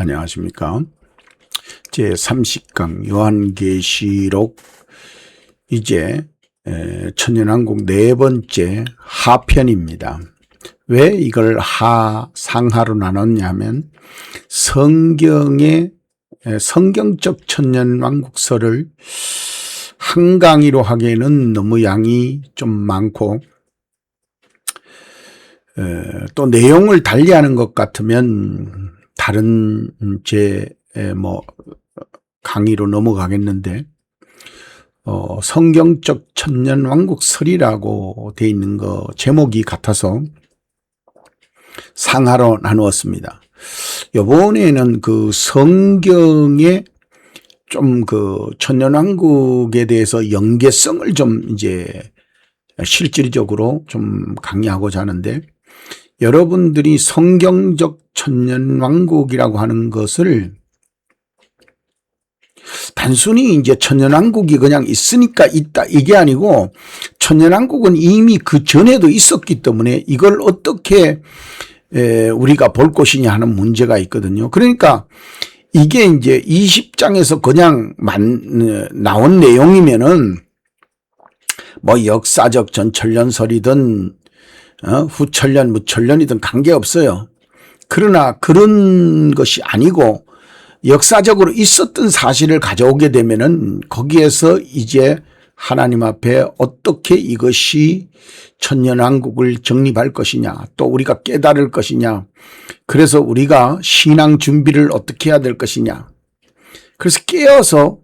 안녕하십니까. 제30강 요한계시록 이제 천년왕국 네 번째 하편입니다. 왜 이걸 상하로 나눴냐면 성경적 천년왕국설을 한 강의로 하기에는 너무 양이 좀 많고 또 내용을 달리하는 것 같으면 다른 강의로 넘어가겠는데 성경적 천년왕국설이라고 돼 있는 거 제목이 같아서 상하로 나누었습니다. 이번에는 그 성경의 좀 그 천년왕국에 대해서 연계성을 좀 이제 실질적으로 좀 강의하고자 하는데, 여러분들이 성경적 천년왕국이라고 하는 것을 단순히 이제 천년왕국이 그냥 있으니까 있다 이게 아니고, 천년왕국은 이미 그 전에도 있었기 때문에 이걸 어떻게 우리가 볼 것이냐 하는 문제가 있거든요. 그러니까 이게 이제 20장에서 그냥 나온 내용이면은 뭐 역사적 전천년설이든 후천년 무천년이든 관계없어요. 그러나 그런 것이 아니고 역사적으로 있었던 사실을 가져오게 되면은 거기에서 이제 하나님 앞에 어떻게 이것이 천년왕국을 정립할 것이냐, 또 우리가 깨달을 것이냐, 그래서 우리가 신앙 준비를 어떻게 해야 될 것이냐, 그래서 깨어서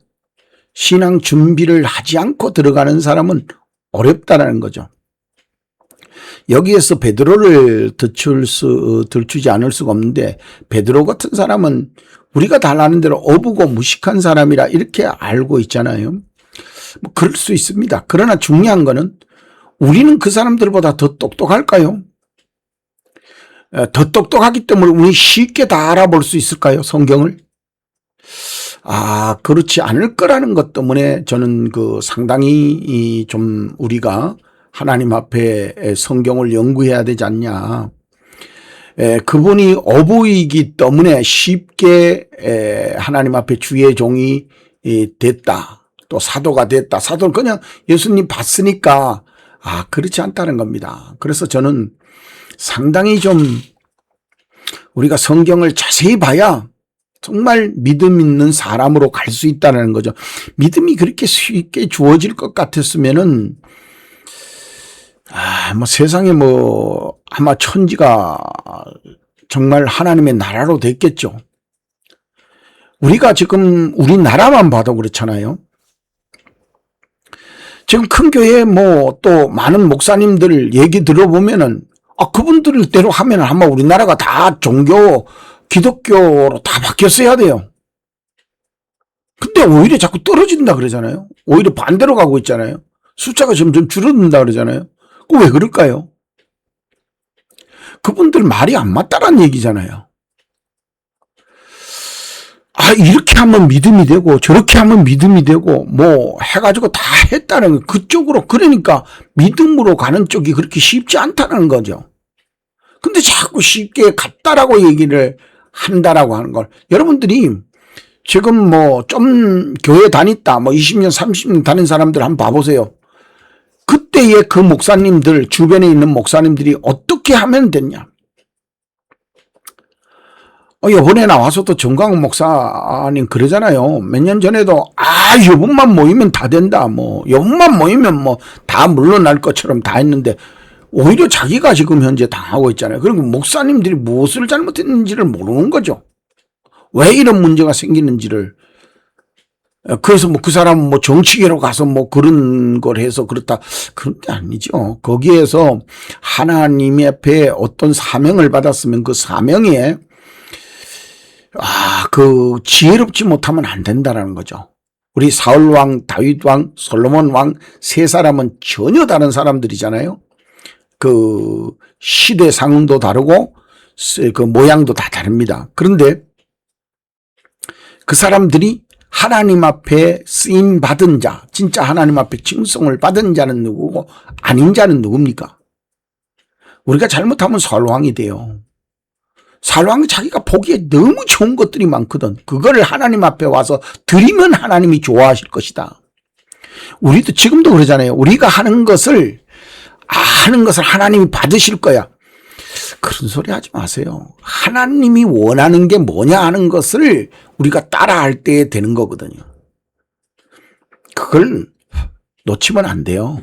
신앙 준비를 하지 않고 들어가는 사람은 어렵다라는 거죠. 여기에서 베드로를 들추지 않을 수가 없는데, 베드로 같은 사람은 우리가 다 아는 대로 어부고 무식한 사람이라 이렇게 알고 있잖아요. 뭐 그럴 수 있습니다. 그러나 중요한 거는 우리는 그 사람들보다 더 똑똑할까요? 더 똑똑하기 때문에 우리 쉽게 다 알아볼 수 있을까요? 성경을? 그렇지 않을 거라는 것 때문에 저는 상당히 좀 우리가 하나님 앞에 성경을 연구해야 되지 않냐. 그분이 어부이기 때문에 쉽게 하나님 앞에 주의 종이 됐다. 또 사도가 됐다. 사도는 그냥 예수님 봤으니까 그렇지 않다는 겁니다. 그래서 저는 상당히 좀 우리가 성경을 자세히 봐야 정말 믿음 있는 사람으로 갈 수 있다는 거죠. 믿음이 그렇게 쉽게 주어질 것 같았으면은 세상에 아마 천지가 정말 하나님의 나라로 됐겠죠. 우리가 지금 우리나라만 봐도 그렇잖아요. 지금 큰 교회 또 많은 목사님들 얘기 들어보면은 그분들대로 하면은 아마 우리나라가 다 기독교로 다 바뀌었어야 돼요. 근데 오히려 자꾸 떨어진다 그러잖아요. 오히려 반대로 가고 있잖아요. 숫자가 점점 줄어든다 그러잖아요. 왜 그럴까요? 그분들 말이 안 맞다라는 얘기잖아요. 이렇게 하면 믿음이 되고 저렇게 하면 믿음이 되고 해가지고 다 했다는 거. 그쪽으로, 그러니까 믿음으로 가는 쪽이 그렇게 쉽지 않다는 거죠. 근데 자꾸 쉽게 갔다라고 얘기를 한다라고 하는 걸, 여러분들이 지금 좀 교회 다녔다 20년 30년 다닌 사람들 한번 봐보세요. 그때의 그 목사님들, 주변에 있는 목사님들이 어떻게 하면 됐냐. 이번에 나와서도 정광훈 목사님 그러잖아요. 몇 년 전에도 여분만 모이면 다 된다, 여분만 모이면 다 물러날 것처럼 다 했는데 오히려 자기가 지금 현재 당하고 있잖아요. 그리고 목사님들이 무엇을 잘못했는지를 모르는 거죠. 왜 이런 문제가 생기는지를. 그래서 그 사람은 정치계로 가서 그런 걸 해서 그렇다, 그런 게 아니죠. 거기에서 하나님 앞에 어떤 사명을 받았으면 그 사명에 지혜롭지 못하면 안 된다라는 거죠. 우리 사울 왕, 다윗 왕, 솔로몬 왕 세 사람은 전혀 다른 사람들이잖아요. 그 시대 상도 다르고 그 모양도 다 다릅니다. 그런데 그 사람들이 하나님 앞에 쓰임 받은 자, 진짜 하나님 앞에 칭송을 받은 자는 누구고 아닌 자는 누굽니까? 우리가 잘못하면 사울 왕이 돼요. 살왕 자기가 보기에 너무 좋은 것들이 많거든. 그거를 하나님 앞에 와서 드리면 하나님이 좋아하실 것이다. 우리도 지금도 그러잖아요. 우리가 하는 것을 하나님이 받으실 거야. 그런 소리 하지 마세요. 하나님이 원하는 게 뭐냐 하는 것을 우리가 따라할 때 되는 거거든요. 그걸 놓치면 안 돼요.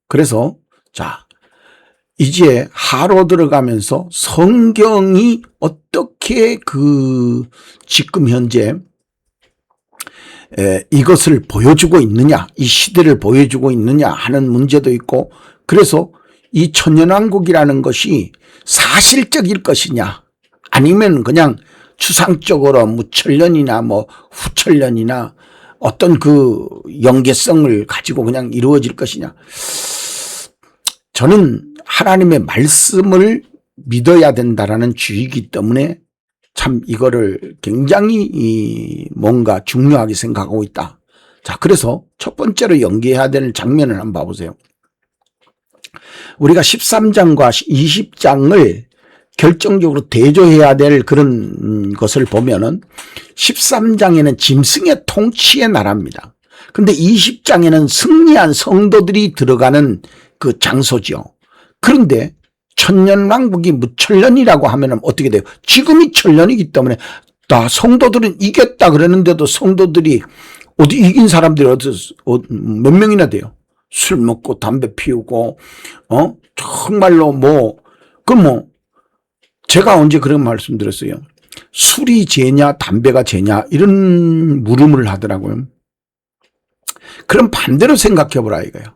그래서 자, 이제 하로 들어가면서 성경이 어떻게 지금 현재 이것을 보여주고 있느냐, 이 시대를 보여주고 있느냐 하는 문제도 있고, 그래서 이 천년왕국이라는 것이 사실적일 것이냐, 아니면 그냥 추상적으로 뭐 천년이나 뭐 후천년이나 어떤 그 연계성을 가지고 그냥 이루어질 것이냐. 저는 하나님의 말씀을 믿어야 된다라는 주의이기 때문에 참 이거를 굉장히 뭔가 중요하게 생각하고 있다. 자, 그래서 첫 번째로 연계해야 되는 장면을 한번 봐보세요. 우리가 13장과 20장을 결정적으로 대조해야 될 그런 것을 보면은 13장에는 짐승의 통치의 나라입니다. 근데 20장에는 승리한 성도들이 들어가는 그 장소죠. 그런데 천년왕국이 무천년이라고 하면 어떻게 돼요? 지금이 천년이기 때문에 다 성도들은 이겼다 그러는데도 성도들이 어디 이긴 사람들이 몇 명이나 돼요? 술 먹고 담배 피우고 정말로 제가 언제 그런 말씀드렸어요. 술이 죄냐 담배가 죄냐 이런 물음을 하더라고요. 그럼 반대로 생각해 보라 이거예요.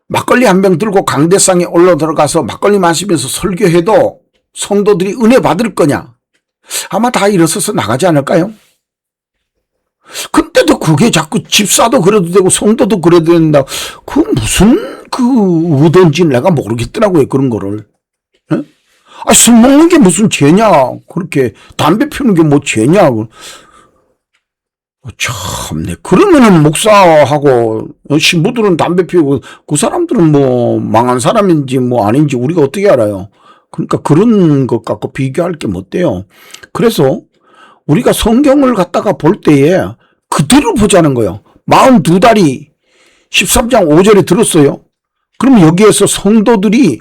막걸리 한 병 들고 강대상에 올라 들어가서 막걸리 마시면서 설교해도 성도들이 은혜 받을 거냐? 아마 다 일어서서 나가지 않을까요? 근데도 그게 자꾸 집사도 그래도 되고 성도도 그래도 된다. 그 무슨 의도인지 내가 모르겠더라고요. 그런 거를. 술 먹는 게 무슨 죄냐? 그렇게 담배 피우는 게 뭐 죄냐? 참네. 그러면은 목사하고 신부들은 담배 피우고 그 사람들은 뭐 망한 사람인지 뭐 아닌지 우리가 어떻게 알아요? 그러니까 그런 것 갖고 비교할 게 못 돼요. 그래서 우리가 성경을 갖다가 볼 때에 그대로 보자는 거예요. 42달이 13장 5절에 들었어요. 그럼 여기에서 성도들이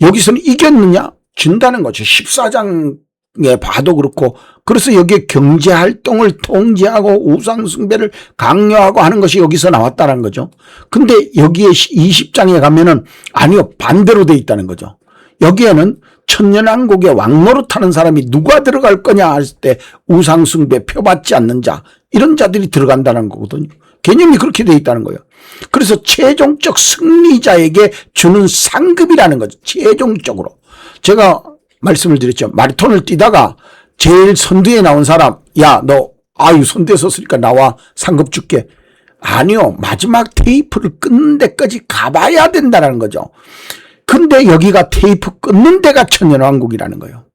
여기서는 이겼느냐? 진다는 거죠. 14장에 봐도 그렇고. 그래서 여기에 경제활동을 통제하고 우상숭배를 강요하고 하는 것이 여기서 나왔다는 거죠. 근데 여기에 20장에 가면은 아니요, 반대로 돼 있다는 거죠. 여기에는 천년왕국의 왕노릇하는 사람이 누가 들어갈 거냐 했을 때 우상숭배 표받지 않는 자, 이런 자들이 들어간다는 거거든요. 개념이 그렇게 돼 있다는 거예요. 그래서 최종적 승리자에게 주는 상급이라는 거죠. 최종적으로. 제가 말씀을 드렸죠. 마라톤을 뛰다가 제일 선두에 나온 사람, 야, 너 선두에 섰으니까 나와, 상급 줄게. 아니요, 마지막 테이프를 끊는 데까지 가봐야 된다는 거죠. 근데 여기가 테이프 끊는 데가 천년왕국이라는 거예요.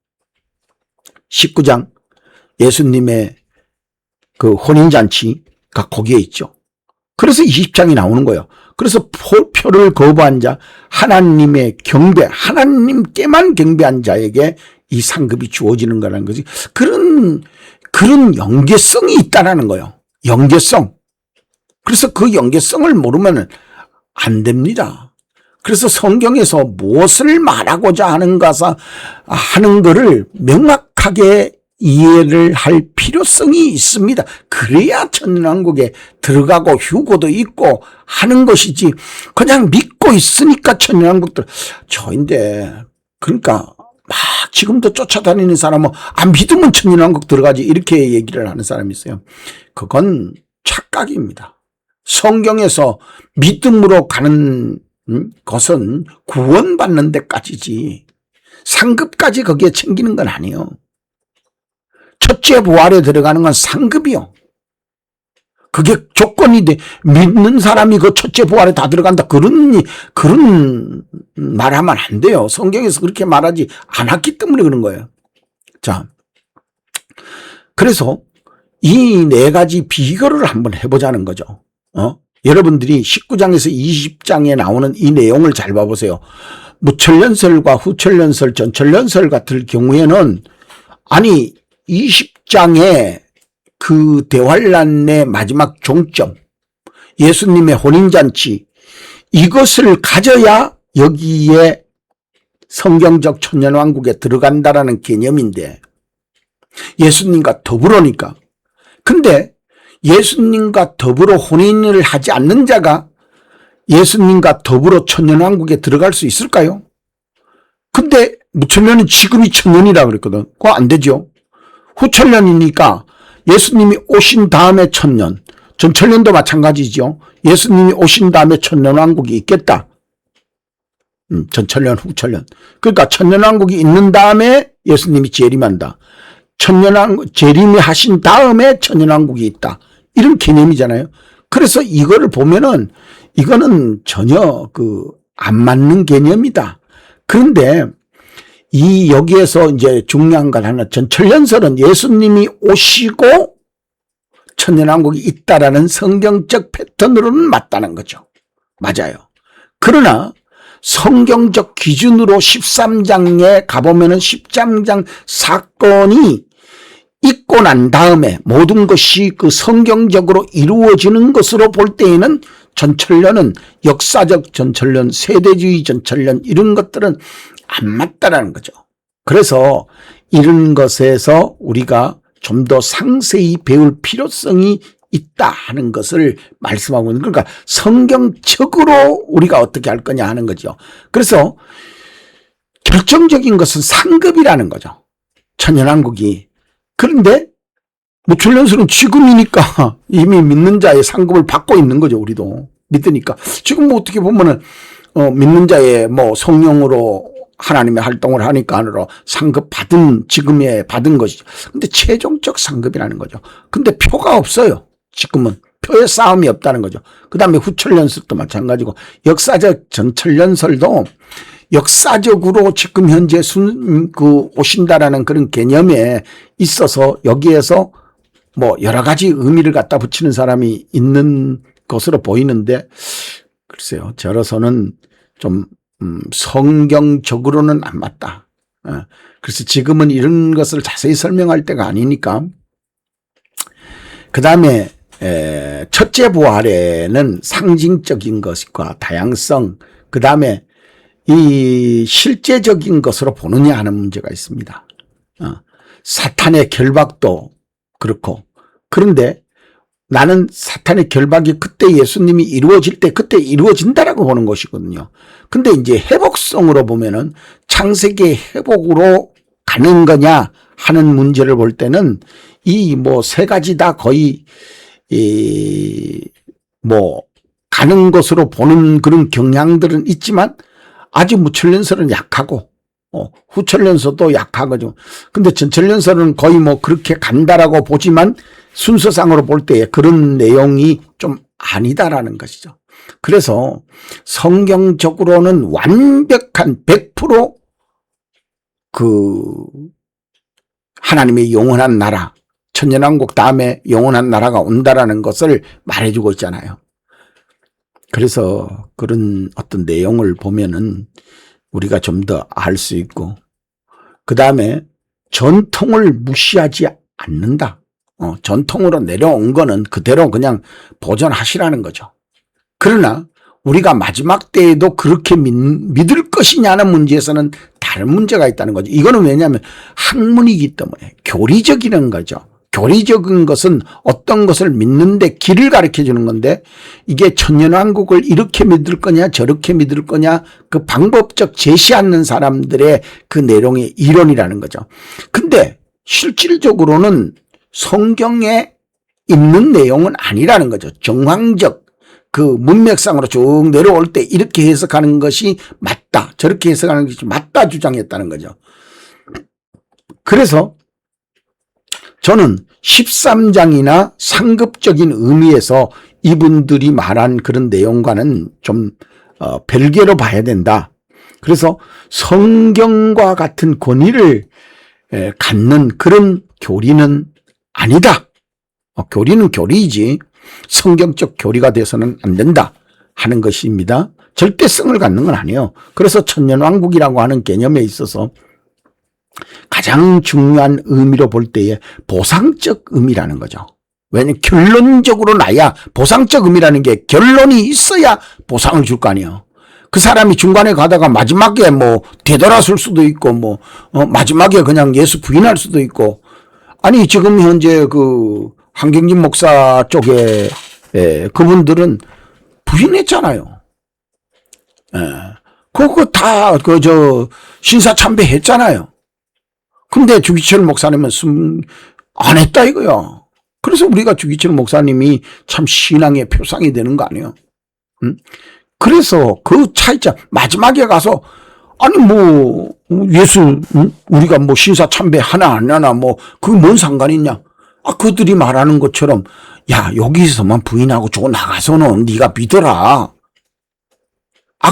19장 예수님의 그 혼인잔치가 거기에 있죠. 그래서 20장이 나오는 거예요. 그래서 표를 거부한 자, 하나님의 경배, 하나님께만 경배한 자에게 이 상급이 주어지는 거라는 거지. 그런 연계성이 있다라는 거예요. 연계성. 그래서 그 연계성을 모르면 안 됩니다. 그래서 성경에서 무엇을 말하고자 하는 거를 명확하게 이해를 할 필요성이 있습니다. 그래야 천년왕국에 들어가고 휴고도 있고 하는 것이지, 그냥 믿고 있으니까 천년왕국들 저인데, 그러니까 막 지금도 쫓아다니는 사람은 안 믿으면 천년왕국 들어가지 이렇게 얘기를 하는 사람이 있어요. 그건 착각입니다. 성경에서 믿음으로 가는 것은 구원받는 데까지지 상급까지 거기에 챙기는 건 아니에요. 첫째 부활에 들어가는 건 상급이요. 그게 조건이 돼. 믿는 사람이 그 첫째 부활에 다 들어간다. 그런 말하면 안 돼요. 성경에서 그렇게 말하지 않았기 때문에 그런 거예요. 자, 그래서 이 네 가지 비교를 한번 해보자는 거죠. 여러분들이 19장에서 20장에 나오는 이 내용을 잘 봐보세요. 무천년설과 후천년설, 전천년설 같은 경우에는 아니 20장의 그 대환란의 마지막 종점, 예수님의 혼인잔치, 이것을 가져야 여기에 성경적 천년왕국에 들어간다라는 개념인데, 예수님과 더불어니까. 근데 예수님과 더불어 혼인을 하지 않는 자가 예수님과 더불어 천년왕국에 들어갈 수 있을까요? 근데 무천년은 지금이 천년이라 그랬거든. 그거 안 되죠. 후천년이니까 예수님이 오신 다음에 천년, 전천년도 마찬가지죠. 예수님이 오신 다음에 천년왕국이 있겠다. 전천년, 후천년. 그러니까 천년왕국이 있는 다음에 예수님이 재림한다. 재림이 하신 다음에 천년왕국이 있다. 이런 개념이잖아요. 그래서 이거를 보면은 이거는 전혀 안 맞는 개념이다. 그런데 여기에서 이제 중요한 건 하나, 전천년설은 예수님이 오시고 천년왕국이 있다라는 성경적 패턴으로는 맞다는 거죠. 맞아요. 그러나 성경적 기준으로 13장에 가보면은 13장 사건이 있고 난 다음에 모든 것이 그 성경적으로 이루어지는 것으로 볼 때에는 전천년은 역사적 전천년, 세대주의 전천년 이런 것들은 안 맞다라는 거죠. 그래서 이런 것에서 우리가 좀 더 상세히 배울 필요성이 있다 하는 것을 말씀하고 있는, 그러니까 성경적으로 우리가 어떻게 할 거냐 하는 거죠. 그래서 결정적인 것은 상급이라는 거죠. 천년왕국이. 그런데 무천년설은 지금이니까 이미 믿는 자의 상급을 받고 있는 거죠. 우리도 믿으니까. 지금 뭐 어떻게 보면은 믿는 자의 뭐 성령으로 하나님의 활동을 하니까 안으로 상급 지금에 받은 것이죠. 근데 최종적 상급이라는 거죠. 근데 표가 없어요. 지금은 표의 싸움이 없다는 거죠. 그 다음에 후천년설도 마찬가지고, 역사적 전천년설도 역사적으로 지금 현재 오신다라는 그런 개념에 있어서 여기에서 뭐 여러 가지 의미를 갖다 붙이는 사람이 있는 것으로 보이는데, 글쎄요, 저로서는 좀 성경적으로는 안 맞다. 그래서 지금은 이런 것을 자세히 설명할 때가 아니니까. 그 다음에 첫째 부활에는 상징적인 것과 다양성, 그 다음에 이 실제적인 것으로 보느냐 하는 문제가 있습니다. 사탄의 결박도 그렇고, 그런데 나는 사탄의 결박이 그때 예수님이 이루어질 때 그때 이루어진다라고 보는 것이거든요. 근데 이제 회복성으로 보면은 창세기의 회복으로 가는 거냐 하는 문제를 볼 때는 이 뭐 세 가지 다 거의 가는 것으로 보는 그런 경향들은 있지만, 아직 무천년설은 약하고 후천년설도 약하거든요. 근데 전천년설은 거의 뭐 그렇게 간다라고 보지만 순서상으로 볼 때 그런 내용이 좀 아니다라는 것이죠. 그래서 성경적으로는 완벽한 100% 하나님의 영원한 나라, 천년왕국 다음에 영원한 나라가 온다라는 것을 말해주고 있잖아요. 그래서 그런 어떤 내용을 보면은 우리가 좀 더 알 수 있고, 그 다음에 전통을 무시하지 않는다. 전통으로 내려온 거는 그대로 그냥 보존하시라는 거죠. 그러나 우리가 마지막 때에도 그렇게 믿을 것이냐는 문제에서는 다른 문제가 있다는 거죠. 이거는 왜냐하면 학문이기 때문에 교리적인 거죠. 교리적인 것은 어떤 것을 믿는데 길을 가르쳐 주는 건데, 이게 천년왕국을 이렇게 믿을 거냐 저렇게 믿을 거냐 그 방법적 제시하는 사람들의 그 내용의 이론이라는 거죠. 근데 실질적으로는 성경에 있는 내용은 아니라는 거죠. 정황적 그 문맥상으로 쭉 내려올 때 이렇게 해석하는 것이 맞다, 저렇게 해석하는 것이 맞다 주장했다는 거죠. 그래서 저는 13장이나 상급적인 의미에서 이분들이 말한 그런 내용과는 좀 별개로 봐야 된다. 그래서 성경과 같은 권위를 갖는 그런 교리는 아니다. 교리는 교리이지 성경적 교리가 돼서는 안 된다 하는 것입니다. 절대성을 갖는 건 아니에요. 그래서 천년왕국이라고 하는 개념에 있어서 가장 가장 중요한 의미로 볼 때에 보상적 의미라는 거죠. 왜냐면 결론적으로 나야 보상적 의미라는 게 결론이 있어야 보상을 줄 거 아니에요. 그 사람이 중간에 가다가 마지막에 뭐 되돌아설 수도 있고 마지막에 그냥 예수 부인할 수도 있고 아니 지금 현재 그 한경진 목사 쪽에 그분들은 부인했잖아요. 그거 다 신사참배 했잖아요. 근데 주기철 목사님은 안 했다 이거야. 그래서 우리가 주기철 목사님이 참 신앙의 표상이 되는 거 아니에요? 그래서 그 차이점 마지막에 가서 아니 뭐 예수 우리가 뭐 신사 참배 하나 안 하나 뭐 그게 뭔 상관이 있냐? 그들이 말하는 것처럼 야 여기서만 부인하고 저 나가서는 네가 믿어라.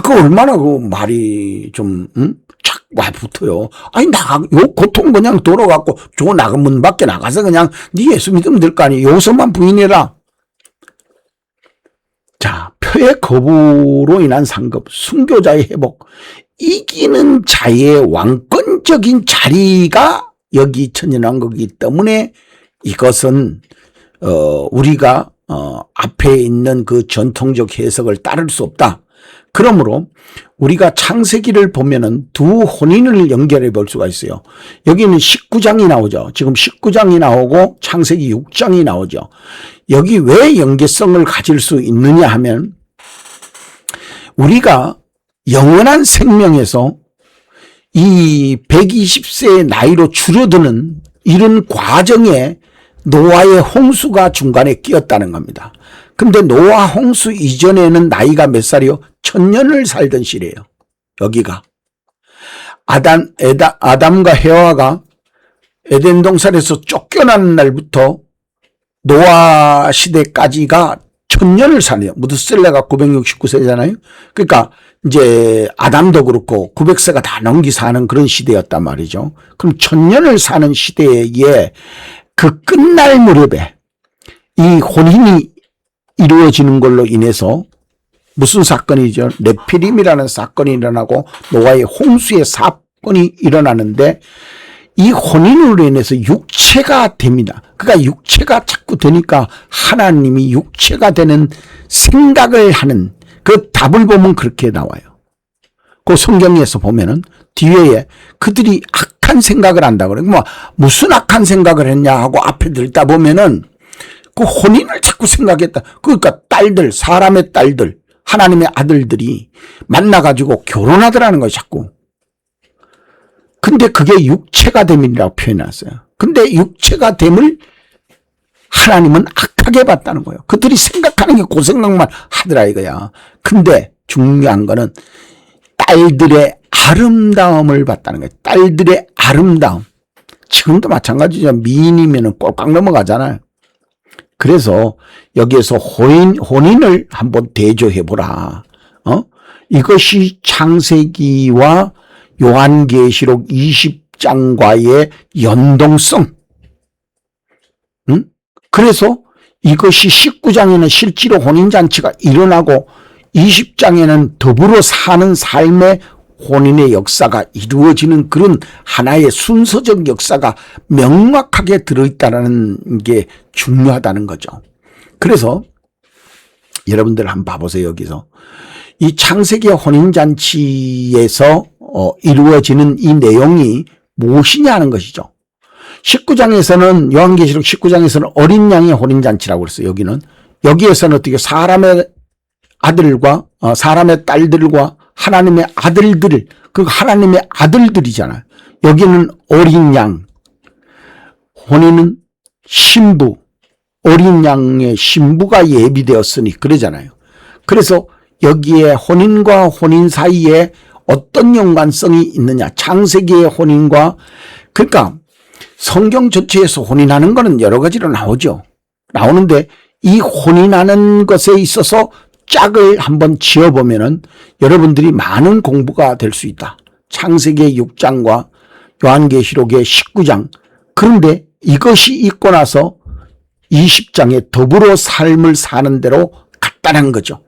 그 얼마나 그 말이 좀 착 와 붙어요. 아니 요 고통 그냥 돌아갖고 저 문 밖에 나가서 그냥 네 예수 믿으면 될 거 아니에요. 여기서만 부인해라. 자, 표의 거부로 인한 상급, 순교자의 회복, 이기는 자의 왕권적인 자리가 여기 천연한 거기 때문에 이것은 우리가 앞에 있는 그 전통적 해석을 따를 수 없다. 그러므로 우리가 창세기를 보면은 두 혼인을 연결해 볼 수가 있어요. 여기는 19장이 나오죠. 지금 19장이 나오고 창세기 6장이 나오죠. 여기 왜 연계성을 가질 수 있느냐 하면 우리가 영원한 생명에서 이 120세의 나이로 줄어드는 이런 과정에 노아의 홍수가 중간에 끼었다는 겁니다. 근데 노아 홍수 이전에는 나이가 몇 살이요? 1000년을 살던 시래요. 여기가. 아담과 헤와가 에덴 동산에서 쫓겨나는 날부터 노아 시대까지가 1000년을 사네요. 무드셀라가 969세잖아요. 그러니까 이제 아담도 그렇고 900세가 다 넘기 사는 그런 시대였단 말이죠. 그럼 1000년을 사는 시대에 그 끝날 무렵에 이 혼인이 이루어지는 걸로 인해서 무슨 사건이죠? 네피림이라는 사건이 일어나고 노아의 홍수의 사건이 일어나는데 이 혼인으로 인해서 육체가 됩니다. 그러니까 육체가 자꾸 되니까 하나님이 육체가 되는 생각을 하는 그 답을 보면 그렇게 나와요. 그 성경에서 보면은 뒤에 그들이 악한 생각을 한다 그래요. 뭐 무슨 악한 생각을 했냐 하고 앞에 들다 보면은 그 혼인을 자꾸 생각했다. 그러니까 딸들, 사람의 딸들, 하나님의 아들들이 만나가지고 결혼하더라는 거예요, 자꾸. 근데 그게 육체가 됨이라고 표현했어요. 근데 육체가 됨을 하나님은 악하게 봤다는 거예요. 그들이 생각하는 게 그 생각만 하더라 이거야. 근데 중요한 거는 딸들의 아름다움을 봤다는 거예요. 딸들의 아름다움. 지금도 마찬가지죠. 미인이면 꼴깍 넘어가잖아요. 그래서 여기에서 혼인을 한번 대조해보라. 이것이 창세기와 요한계시록 20장과의 연동성. 그래서 이것이 19장에는 실제로 혼인잔치가 일어나고 20장에는 더불어 사는 삶의 혼인의 역사가 이루어지는 그런 하나의 순서적 역사가 명확하게 들어있다는 게 중요하다는 거죠. 그래서 여러분들 한번 봐보세요. 여기서 이 창세기 혼인잔치에서 이루어지는 이 내용이 무엇이냐 하는 것이죠. 19장에서는 요한계시록 19장에서는 어린 양의 혼인잔치라고 그랬어요. 여기에서는 어떻게 사람의 아들과 사람의 딸들과 하나님의 아들들, 그 하나님의 아들들이잖아요. 여기는 어린 양, 혼인은 신부, 어린 양의 신부가 예비되었으니 그러잖아요. 그래서 여기에 혼인과 혼인 사이에 어떤 연관성이 있느냐. 창세기의 혼인과, 그러니까 성경 전체에서 혼인하는 거는 여러 가지로 나오죠. 나오는데 이 혼인하는 것에 있어서 짝을 한번 지어보면은 여러분들이 많은 공부가 될 수 있다. 창세기 6장과 요한계시록의 19장. 그런데 이것이 있고 나서 20장에 더불어 삶을 사는 대로 갔다는 거죠.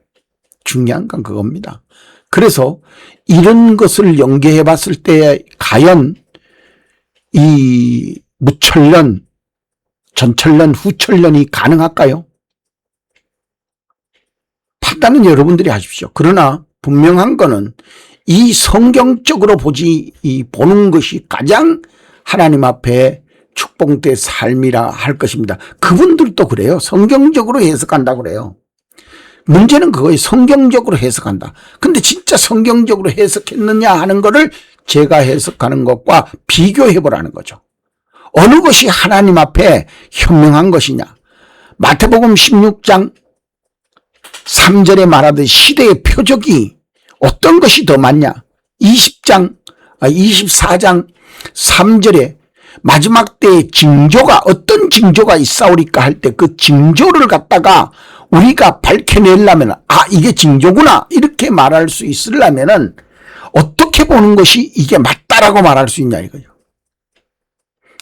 중요한 건 그겁니다. 그래서 이런 것을 연계해 봤을 때 과연 이 무천년, 전천년, 후천년이 가능할까요? 판단은 여러분들이 하십시오. 그러나 분명한 거는 이 성경적으로 보는 것이 가장 하나님 앞에 축복된 삶이라 할 것입니다. 그분들도 그래요. 성경적으로 해석한다고 그래요. 문제는 그거예요. 성경적으로 해석한다. 근데 진짜 성경적으로 해석했느냐 하는 거를 제가 해석하는 것과 비교해 보라는 거죠. 어느 것이 하나님 앞에 현명한 것이냐. 마태복음 16장 3절에 말하듯 시대의 표적이 어떤 것이 더 많냐. 24장 3절에 마지막 때의 징조가 어떤 징조가 있사오리까 할 때 그 징조를 갖다가 우리가 밝혀내려면 이게 징조구나 이렇게 말할 수 있으려면은 어떻게 보는 것이 이게 맞다라고 말할 수 있냐 이거죠.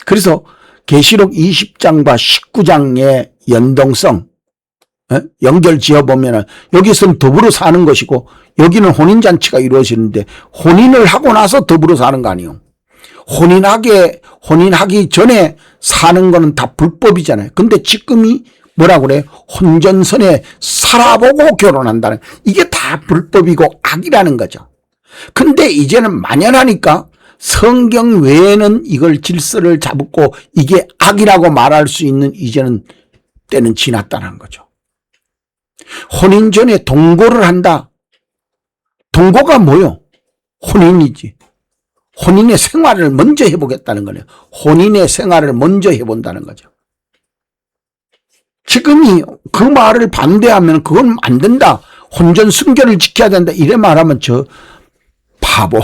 그래서 계시록 20장과 19장의 연동성 연결 지어보면은 여기서는 더불어 사는 것이고 여기는 혼인잔치가 이루어지는데 혼인을 하고 나서 더불어 사는 거 아니에요. 혼인하기 전에 사는 거는 다 불법이잖아요. 근데 지금이 뭐라고 그래요? 혼전선에 살아보고 결혼한다는, 이게 다 불법이고 악이라는 거죠. 근데 이제는 만연하니까 성경 외에는 이걸 질서를 잡고 이게 악이라고 말할 수 있는 이제는 때는 지났다는 거죠. 혼인 전에 동거를 한다. 동거가 뭐요? 혼인이지. 혼인의 생활을 먼저 해보겠다는 거네요. 혼인의 생활을 먼저 해본다는 거죠. 지금이 그 말을 반대하면 그건 안 된다. 혼전 순결을 지켜야 된다. 이래 말하면 저 바보.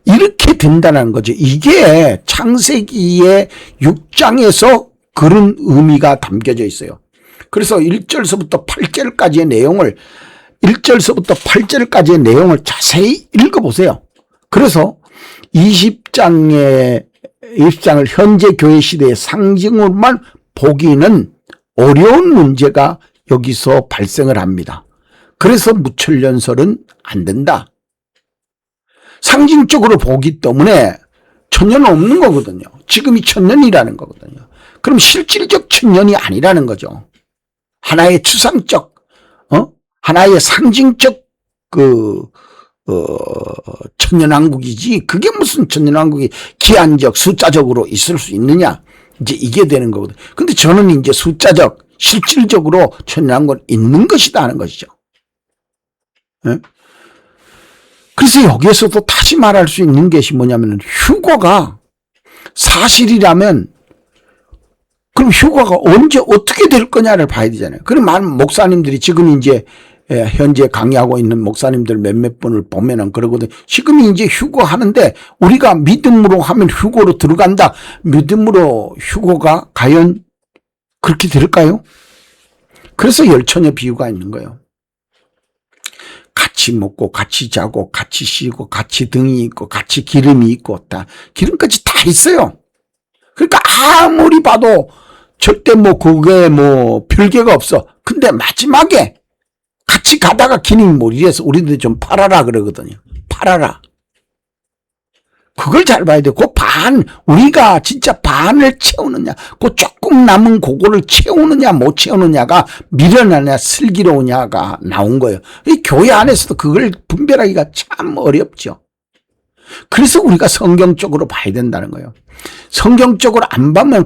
이렇게 된다는 거죠. 이게 창세기의 6장에서 그런 의미가 담겨져 있어요. 그래서 1절서부터 8절까지의 내용을 1절서부터 8절까지의 내용을 자세히 읽어보세요. 그래서 20장을 현재 교회 시대의 상징으로만 보기는 어려운 문제가 여기서 발생을 합니다. 그래서 무천년설은 안 된다. 상징적으로 보기 때문에 천년은 없는 거거든요. 지금이 천년이라는 거거든요. 그럼 실질적 천년이 아니라는 거죠. 하나의 추상적, 하나의 상징적 천년왕국이지 그게 무슨 천년왕국이 기한적 숫자적으로 있을 수 있느냐, 이제 이게 되는 거거든요. 근데 저는 이제 숫자적 실질적으로 천년왕국은 있는 것이다 하는 것이죠. 네? 그래서 여기에서도 다시 말할 수 있는 것이 뭐냐면 휴거가 사실이라면 그럼 휴거가 언제 어떻게 될 거냐를 봐야 되잖아요. 그럼 많은 목사님들이 지금 이제 현재 강의하고 있는 목사님들 몇몇 분을 보면은 그러거든. 지금이 이제 휴거하는데 우리가 믿음으로 하면 휴거로 들어간다. 믿음으로 휴거가 과연 그렇게 될까요? 그래서 열처녀 비유가 있는 거예요. 같이 먹고 같이 자고 같이 쉬고 같이 등이 있고 같이 기름이 있고 다 기름까지 다 있어요. 그러니까 아무리 봐도 절대 그게 별개가 없어. 근데 마지막에 같이 가다가 기름이 이래서 우리들 좀 팔아라 그러거든요. 팔아라. 그걸 잘 봐야 돼. 우리가 진짜 반을 채우느냐, 조금 남은 그거를 채우느냐, 못 채우느냐가 미련하냐, 슬기로우냐가 나온 거예요. 이 교회 안에서도 그걸 분별하기가 참 어렵죠. 그래서 우리가 성경적으로 봐야 된다는 거예요. 성경적으로 안 보면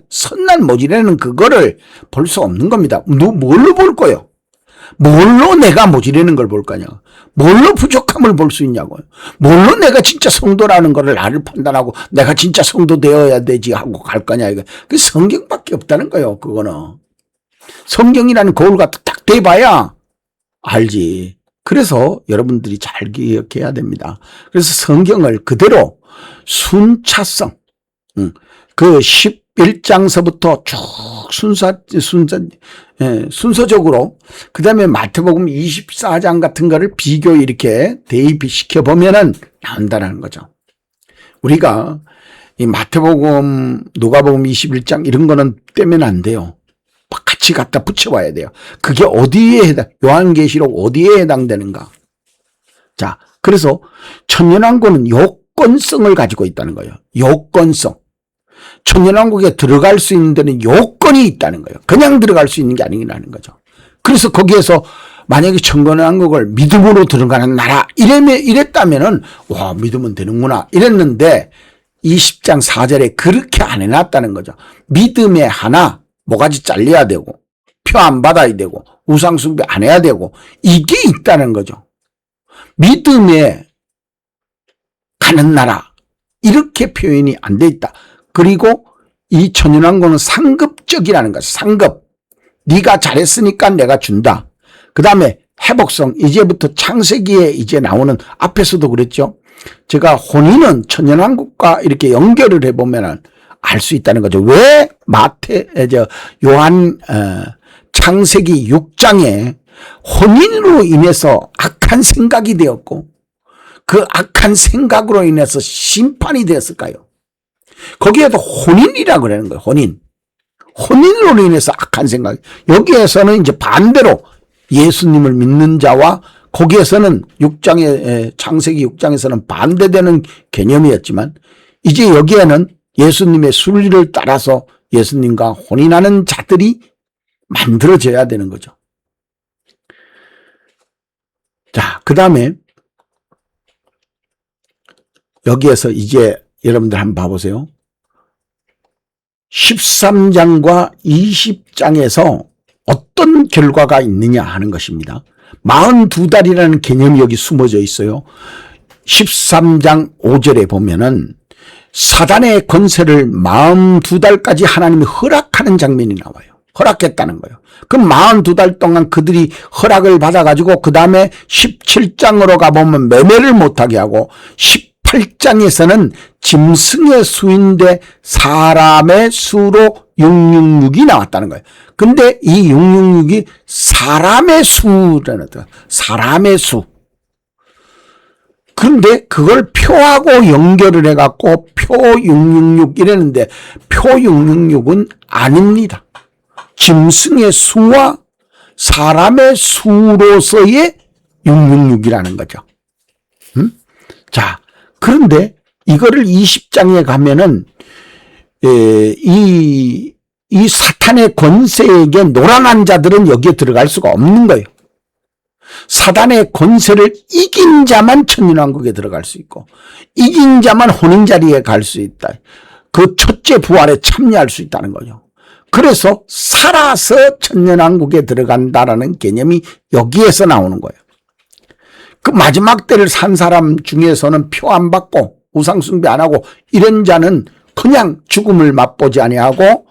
선난 모질에는 그거를 볼 수 없는 겁니다. 뭘로 볼 거예요? 뭘로 내가 모질라는 걸 볼 거냐? 뭘로 부족함을 볼 수 있냐고요? 뭘로 내가 진짜 성도라는 거를 나를 판단하고 내가 진짜 성도 되어야 되지 하고 갈 거냐 이거. 그 성경밖에 없다는 거예요. 그거는 성경이라는 거울 갖다 딱 대봐야 알지. 그래서 여러분들이 잘 기억해야 됩니다. 그래서 성경을 그대로 순차성, 그 11장서부터 쭉 순서적으로, 그 다음에 마태복음 24장 같은 거를 비교 이렇게 대입시켜 보면은 나온다는 거죠. 우리가 이 마태복음, 누가복음 21장 이런 거는 떼면 안 돼요. 같이 갖다 붙여봐야 돼요. 그게 어디에 요한계시록 어디에 해당되는가. 자, 그래서 천년왕국은 요 요건성을 가지고 있다는 거예요. 요건성. 천년왕국에 들어갈 수 있는 데는 요건이 있다는 거예요. 그냥 들어갈 수 있는 게 아니라는 거죠. 그래서 거기에서 만약에 천년왕국을 믿음으로 들어가는 나라 이랬다면은 와, 믿으면 되는구나 이랬는데 20장 4절에 그렇게 안 해놨다는 거죠. 믿음에 하나 뭐가지 잘려야 되고 표 안 받아야 되고 우상숭배 안 해야 되고 이게 있다는 거죠. 믿음에 가는 나라 이렇게 표현이 안 돼 있다. 그리고 이 천년왕국은 상급적이라는 거죠. 상급. 네가 잘했으니까 내가 준다. 그 다음에 회복성. 이제부터 창세기에 이제 나오는 앞에서도 그랬죠. 제가 혼인은 천년왕국과 이렇게 연결을 해보면 알 수 있다는 거죠. 왜 요한 창세기 6장에 혼인으로 인해서 악한 생각이 되었고 그 악한 생각으로 인해서 심판이 되었을까요? 거기에도 혼인이라고 그러는 거예요. 혼인으로 인해서 악한 생각. 여기에서는 이제 반대로 예수님을 믿는 자와 거기에서는 창세기 6장에서는 반대되는 개념이었지만 이제 여기에는 예수님의 순리를 따라서 예수님과 혼인하는 자들이 만들어져야 되는 거죠. 자, 그 다음에 여기에서 이제 여러분들 한번 봐보세요. 13장과 20장에서 어떤 결과가 있느냐 하는 것입니다. 42달이라는 개념이 여기 숨어져 있어요. 13장 5절에 보면은 사단의 권세를 42달까지 하나님이 허락하는 장면이 나와요. 허락했다는 거예요. 그럼 42달 동안 그들이 허락을 받아가지고 그 다음에 17장으로 가보면 매매를 못하게 하고 18장에서는 짐승의 수인데 사람의 수로 666이 나왔다는 거예요. 근데 이 666이 사람의 수라는 거예요. 사람의 수. 그런데 그걸 표하고 연결을 해갖고 표 666 이랬는데 표 666은 아닙니다. 짐승의 수와 사람의 수로서의 666이라는 거죠. 자, 그런데 이거를 20장에 가면은 이 사탄의 권세에게 노란한 자들은 여기에 들어갈 수가 없는 거예요. 사단의 권세를 이긴 자만 천년왕국에 들어갈 수 있고 이긴 자만 혼인자리에 갈 수 있다. 그 첫째 부활에 참여할 수 있다는 거죠. 그래서 살아서 천년왕국에 들어간다라는 개념이 여기에서 나오는 거예요. 그 마지막 때를 산 사람 중에서는 표 안 받고 우상숭배 안 하고 이런 자는 그냥 죽음을 맛보지 아니하고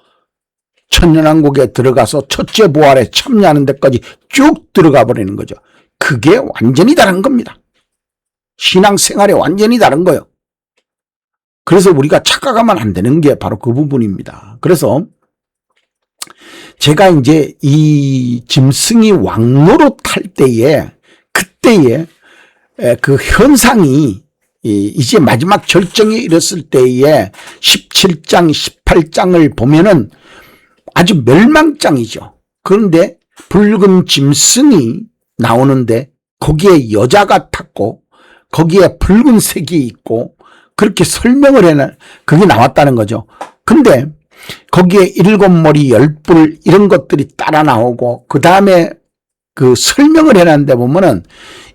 천년왕국에 들어가서 첫째 부활에 참여하는 데까지 쭉 들어가 버리는 거죠. 그게 완전히 다른 겁니다. 신앙생활이 완전히 다른 거예요. 그래서 우리가 착각하면 안 되는 게 바로 그 부분입니다. 그래서 제가 이제 이 짐승이 왕노릇 할 때에 그때에 그 현상이 이제 마지막 결정에 이르렀을 때에 17장, 18장을 보면은 아주 멸망장이죠. 그런데 붉은 짐승이 나오는데 거기에 여자가 탔고 거기에 붉은색이 있고 그렇게 설명을 해놔 그게 나왔다는 거죠. 근데 거기에 7머리 10뿔 이런 것들이 따라 나오고 그 다음에 그 설명을 해놨는데 보면은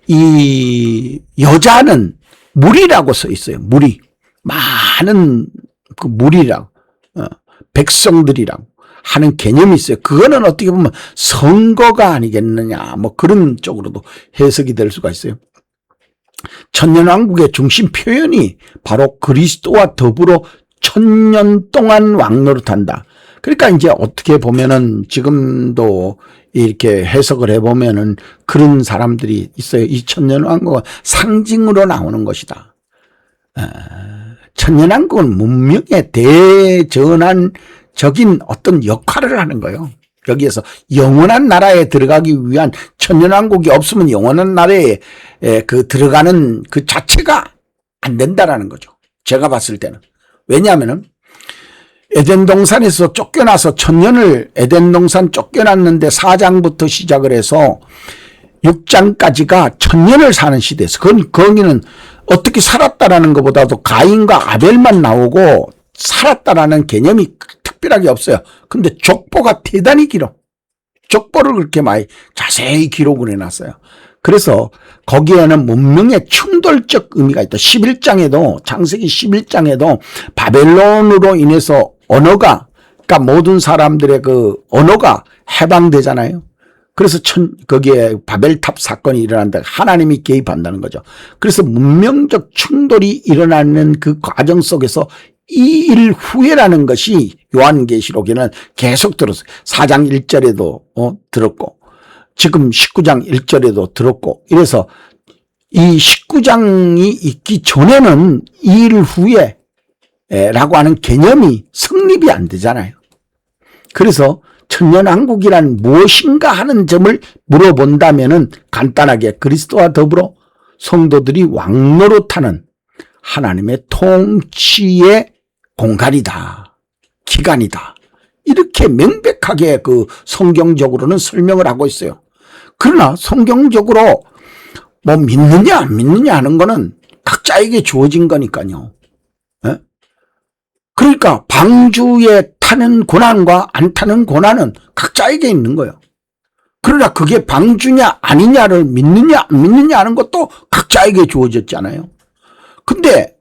이 여자는 무리라고 써 있어요. 무리. 많은 그 무리라고 백성들이라고 하는 개념이 있어요. 그거는 어떻게 보면 선거가 아니겠느냐 뭐 그런 쪽으로도 해석이 될 수가 있어요. 천년왕국의 중심 표현이 바로 그리스도와 더불어 1000년 동안 왕노릇한다. 그러니까 이제 어떻게 보면은 지금도 이렇게 해석을 해보면은 그런 사람들이 있어요. 이 천년왕국은 상징으로 나오는 것이다. 천년왕국은 문명의 대전환적인 어떤 역할을 하는 거예요. 여기에서 영원한 나라에 들어가기 위한 천년왕국이 없으면 영원한 나라에 그 들어가는 그 자체가 안 된다라는 거죠. 제가 봤을 때는. 왜냐하면은 에덴 동산에서 쫓겨나서 천년을 에덴 동산 쫓겨났는데 4장부터 시작을 해서 6장까지가 천년을 사는 시대에서 거기는 어떻게 살았다라는 것보다도 가인과 아벨만 나오고 살았다라는 개념이 특별하게 없어요. 근데 족보가 대단히 길어. 족보를 그렇게 많이 자세히 기록을 해놨어요. 그래서 거기에는 문명의 충돌적 의미가 있다. 11장에도, 창세기 11장에도 바벨론으로 인해서 언어가, 그러니까 모든 사람들의 그 언어가 해방되잖아요. 그래서 거기에 바벨탑 사건이 일어난다. 하나님이 개입한다는 거죠. 그래서 문명적 충돌이 일어나는 그 과정 속에서 이 일 후에라는 것이 요한계시록에는 계속 들었어요. 4장 1절에도 들었고 지금 19장 1절에도 들었고, 이래서 이 19장이 있기 전에는 이 일 후에 라고 하는 개념이 성립이 안 되잖아요. 그래서 천년왕국이란 무엇인가 하는 점을 물어본다면은 간단하게 그리스도와 더불어 성도들이 왕노릇하는 하나님의 통치의 공간이다, 기간이다, 이렇게 명백하게 그 성경적으로는 설명을 하고 있어요. 그러나 성경적으로 뭐 믿느냐 안 믿느냐 하는 거는 각자에게 주어진 거니까요. 예? 그러니까 방주에 타는 고난과 안 타는 고난은 각자에게 있는 거예요. 그러나 그게 방주냐 아니냐를 믿느냐 안 믿느냐 하는 것도 각자에게 주어졌잖아요. 근데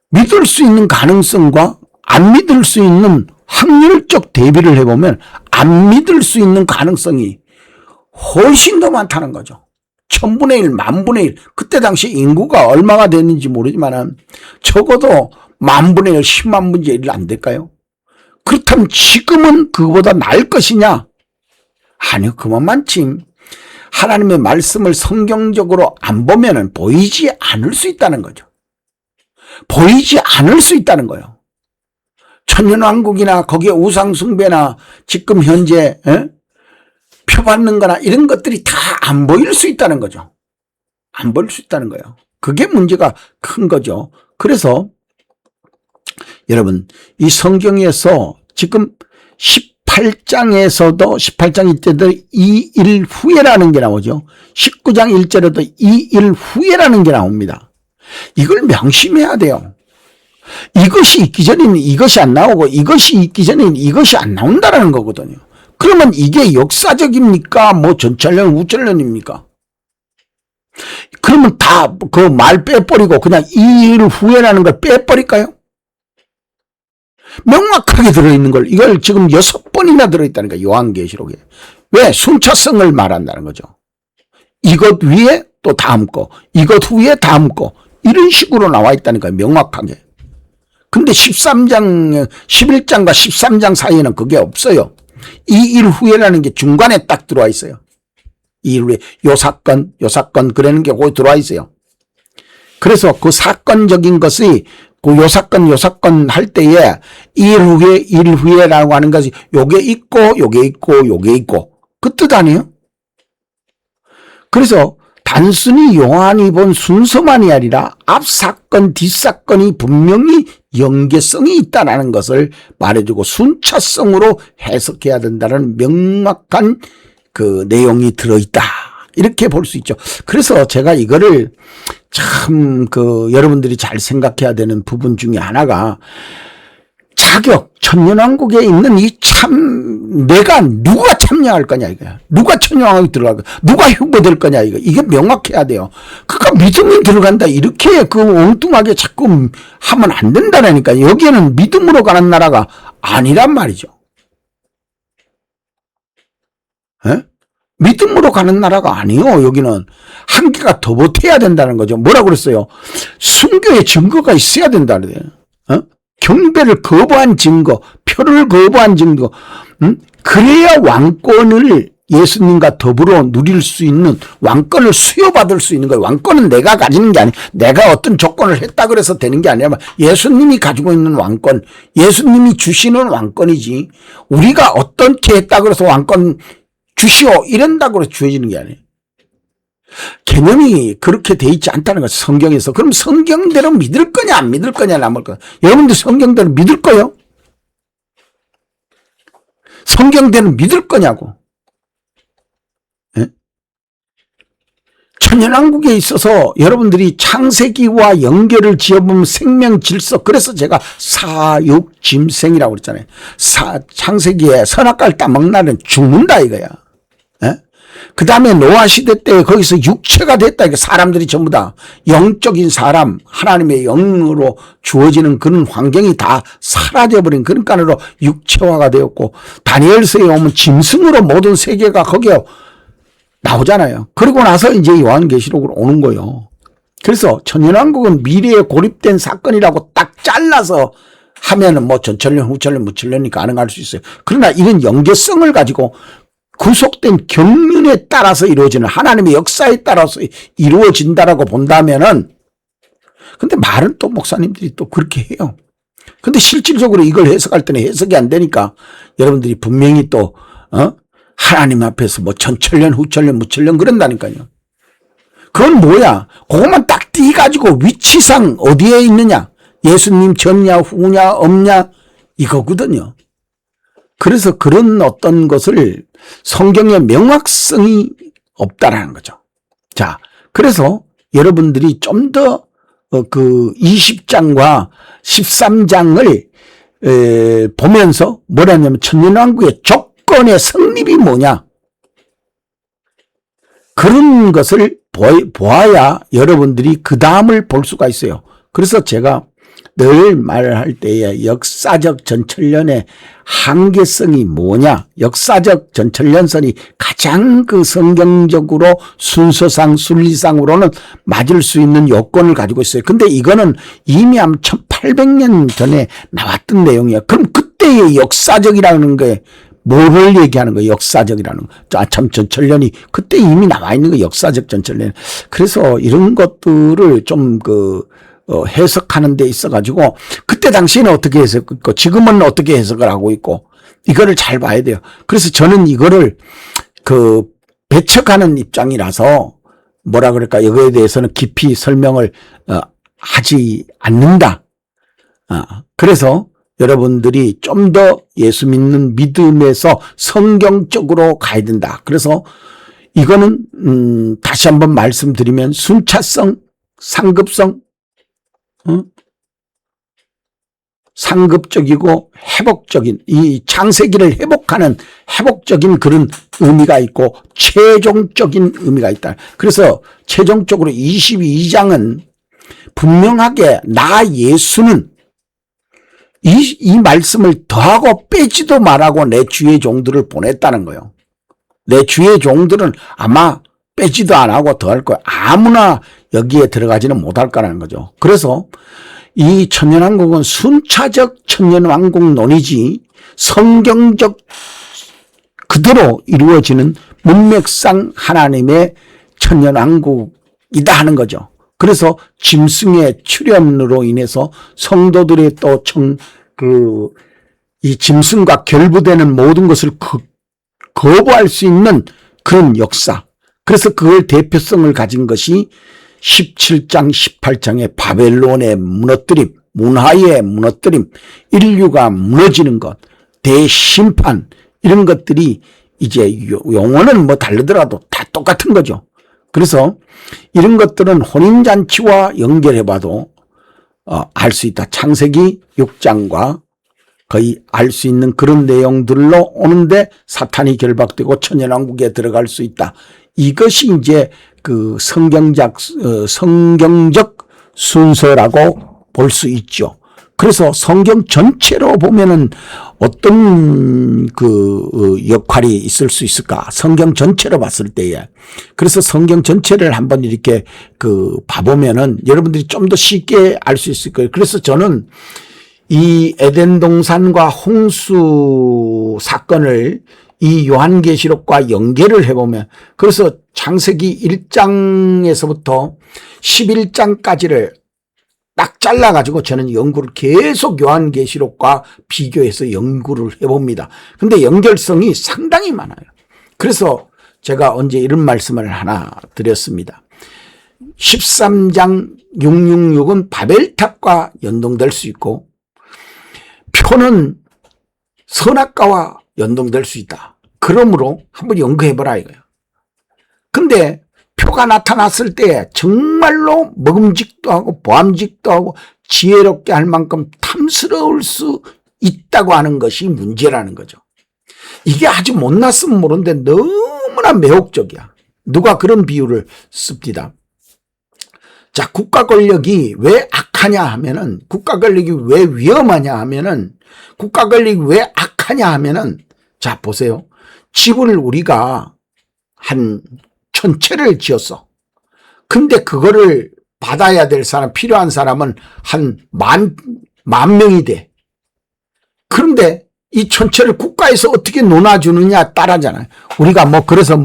믿을 수 있는 가능성과 안 믿을 수 있는 확률적 대비를 해보면 안 믿을 수 있는 가능성이 훨씬 더 많다는 거죠. 1000분의 1, 10,000분의 1. 그때 당시 인구가 얼마가 됐는지 모르지만 적어도 10,000분의 1, 10만 분의 1이 안 될까요? 그렇다면 지금은 그거보다 나을 것이냐? 아니요, 그만큼 하나님의 말씀을 성경적으로 안 보면은 보이지 않을 수 있다는 거죠. 보이지 않을 수 있다는 거예요. 천년왕국이나 거기에 우상숭배나 지금 현재 표받는 거나 이런 것들이 다 안 보일 수 있다는 거죠. 안 보일 수 있다는 거예요. 그게 문제가 큰 거죠. 그래서 여러분, 이 성경에서 지금 18장에서도 18장 이때도 이 일 후에라는 게 나오죠. 19장 1절에도 이 일 후에라는 게 나옵니다. 이걸 명심해야 돼요. 이것이 있기 전에는 이것이 안 나오고 이것이 있기 전에는 이것이 안 나온다는 거거든요. 그러면 이게 역사적입니까? 뭐 전찰련 우찰련입니까? 그러면 다 그 말 빼버리고 그냥 이 일 후에라는 걸 빼버릴까요? 명확하게 들어있는 걸, 이걸 지금 6번이나 들어있다니까, 요한계시록에. 왜? 순차성을 말한다는 거죠. 이것 위에 또 다음 거, 이것 후에 다음 거, 이런 식으로 나와 있다니까, 명확하게. 근데 11장과 13장 사이에는 그게 없어요. 이 일 후에라는 게 중간에 딱 들어와 있어요. 이 일 후에 요 사건 그러는 게 거기 들어와 있어요. 그래서 그 사건적인 것이 그 요 사건 할 때에 일 후에라고 하는 것이 요게 있고 요게 있고 그 뜻 아니에요? 그래서 단순히 요한이 본 순서만이 아니라 앞 사건, 뒷 사건이 분명히 연계성이 있다는 것을 말해주고 순차성으로 해석해야 된다는 명확한 그 내용이 들어있다. 이렇게 볼 수 있죠. 그래서 제가 이거를 참 여러분들이 잘 생각해야 되는 부분 중에 하나가 천년왕국에 있는 이 내가 누가 참여할 거냐 이거야. 누가 천년왕국에 들어갈 거야. 누가 휴거될 거냐 이게 명확해야 돼요. 그러니까 믿음이 들어간다 이렇게 엉뚱하게 자꾸 하면 안 된다라니까. 여기에는 믿음으로 가는 나라가 아니란 말이죠. 에? 믿음으로 가는 나라가 아니요. 여기는 한계가 더 못해야 된다는 거죠. 뭐라고 그랬어요? 순교의 증거가 있어야 된다는 거예요. 경배를 거부한 증거, 표를 거부한 증거, 그래야 왕권을 예수님과 더불어 누릴 수 있는, 왕권을 수여받을 수 있는 거예요. 왕권은 내가 가지는 게 아니에요. 내가 어떤 조건을 했다 그래서 되는 게 아니라 예수님이 가지고 있는 왕권, 예수님이 주시는 왕권이지 우리가 어떻게 했다 그래서 왕권 주시오 이런다고 해서 주어지는 게 아니에요. 개념이 그렇게 돼 있지 않다는 거죠. 성경에서. 그럼 성경대로 믿을 거냐 안 믿을 거냐 남을 거냐. 여러분들 성경대로 믿을 거요? 성경대로 믿을 거냐고. 예? 천연왕국에 있어서 여러분들이 창세기와 연결을 지어보면 생명 질서, 그래서 제가 사육짐생이라고 그랬잖아요. 창세기에 선악과를 따먹는 날은 죽는다 이거야. 그 다음에 노아 시대 때 거기서 육체가 됐다. 이게 사람들이 전부 다 영적인 사람, 하나님의 영으로 주어지는 그런 환경이 다 사라져버린 그런 간으로 육체화가 되었고, 다니엘서에 오면 짐승으로 모든 세계가 거기에 나오잖아요. 그러고 나서 이제 요한계시록으로 오는 거예요. 그래서 천연왕국은 미래에 고립된 사건이라고 딱 잘라서 하면은 뭐 전천년, 후천년, 무천년이 가능할 수 있어요. 그러나 이런 연계성을 가지고 구속된 경륜에 따라서 이루어지는 하나님의 역사에 따라서 이루어진다라고 본다면은, 근데 말은 또 목사님들이 또 그렇게 해요. 근데 실질적으로 이걸 해석할 때는 해석이 안 되니까 여러분들이 분명히 또 하나님 앞에서 뭐 전천년, 후천년, 무천년 그런다니까요. 그건 뭐야? 그것만 딱 띄가지고 위치상 어디에 있느냐? 예수님 전냐, 후냐, 없냐? 이거거든요. 그래서 그런 어떤 것을 성경의 명확성이 없다라는 거죠. 자, 그래서 여러분들이 좀 더 그 20장과 13장을 보면서 뭐라 하냐면 천년왕국의 조건의 성립이 뭐냐, 그런 것을 보아야 여러분들이 그 다음을 볼 수가 있어요. 그래서 제가 늘 말할 때에 역사적 전천년의 한계성이 뭐냐, 역사적 전천년선이 가장 그 성경적으로 순서상 순리상으로는 맞을 수 있는 요건을 가지고 있어요. 근데 이거는 이미 한 1800년 전에 나왔던 내용이야. 그럼 그때의 역사적이라는 게 뭐를 얘기하는 거예요? 역사적이라는 거. 참 전천년이 그때 이미 나와 있는 거, 역사적 전천년. 그래서 이런 것들을 좀 해석하는 데 있어가지고, 그때 당시에는 어떻게 해석했고, 지금은 어떻게 해석을 하고 있고, 이거를 잘 봐야 돼요. 그래서 저는 이거를 배척하는 입장이라서, 뭐라 그럴까, 여기에 대해서는 깊이 설명을, 하지 않는다. 그래서 여러분들이 좀 더 예수 믿는 믿음에서 성경적으로 가야 된다. 그래서 이거는, 다시 한번 말씀드리면 순차성, 상급성, 상급적이고 회복적인, 이 창세기를 회복하는 회복적인 그런 의미가 있고 최종적인 의미가 있다. 그래서 최종적으로 22장은 분명하게 나 예수는 이 말씀을 더하고 빼지도 말하고 내 주의 종들을 보냈다는 거예요. 내 주의 종들은 아마 빼지도 안 하고 더할 거야. 아무나 여기에 들어가지는 못할 거라는 거죠. 그래서 이 천년왕국은 순차적 천년왕국론이지 성경적 그대로 이루어지는 문맥상 하나님의 천년왕국이다 하는 거죠. 그래서 짐승의 출현으로 인해서 성도들의 또 이 짐승과 결부되는 모든 것을 거부할 수 있는 그런 역사. 그래서 그걸 대표성을 가진 것이 17장, 18장의 바벨론의 무너뜨림, 문화의 무너뜨림, 인류가 무너지는 것, 대심판, 이런 것들이 이제 용어는 뭐 다르더라도 다 똑같은 거죠. 그래서 이런 것들은 혼인잔치와 연결해봐도 알 수 있다. 창세기 6장과 거의 알 수 있는 그런 내용들로 오는데 사탄이 결박되고 천년왕국에 들어갈 수 있다. 이것이 이제 그 성경적 순서라고 볼 수 있죠. 그래서 성경 전체로 보면은 어떤 역할이 있을 수 있을까? 성경 전체로 봤을 때에. 그래서 성경 전체를 한번 이렇게 봐보면은 여러분들이 좀 더 쉽게 알 수 있을 거예요. 그래서 저는 이 에덴 동산과 홍수 사건을 이 요한계시록과 연계를 해보면, 그래서 창세기 1장에서부터 11장까지를 딱 잘라가지고 저는 연구를 계속 요한계시록과 비교해서 연구를 해봅니다. 근데 연결성이 상당히 많아요. 그래서 제가 언제 이런 말씀을 하나 드렸습니다. 13장 666은 바벨탑과 연동될 수 있고, 표는 선악과와 연동될 수 있다. 그러므로 한번 연구해보라 이거예요. 근데 표가 나타났을 때 정말로 먹음직도 하고 보암직도 하고 지혜롭게 할 만큼 탐스러울 수 있다고 하는 것이 문제라는 거죠. 이게 아주 못났으면 모르는데 너무나 매혹적이야. 누가 그런 비유를 씁니다. 자, 국가 권력이 왜 악하냐 하면은, 국가 권력이 왜 위험하냐 하면은, 국가 권력이 왜 악하냐 하면은, 자, 보세요. 집을 우리가 한 1000채를 지었어. 근데 그거를 받아야 될 사람, 필요한 사람은 한 만 명이 돼. 그런데 이 1000채를 국가에서 어떻게 논아주느냐 따라잖아요. 우리가 그래서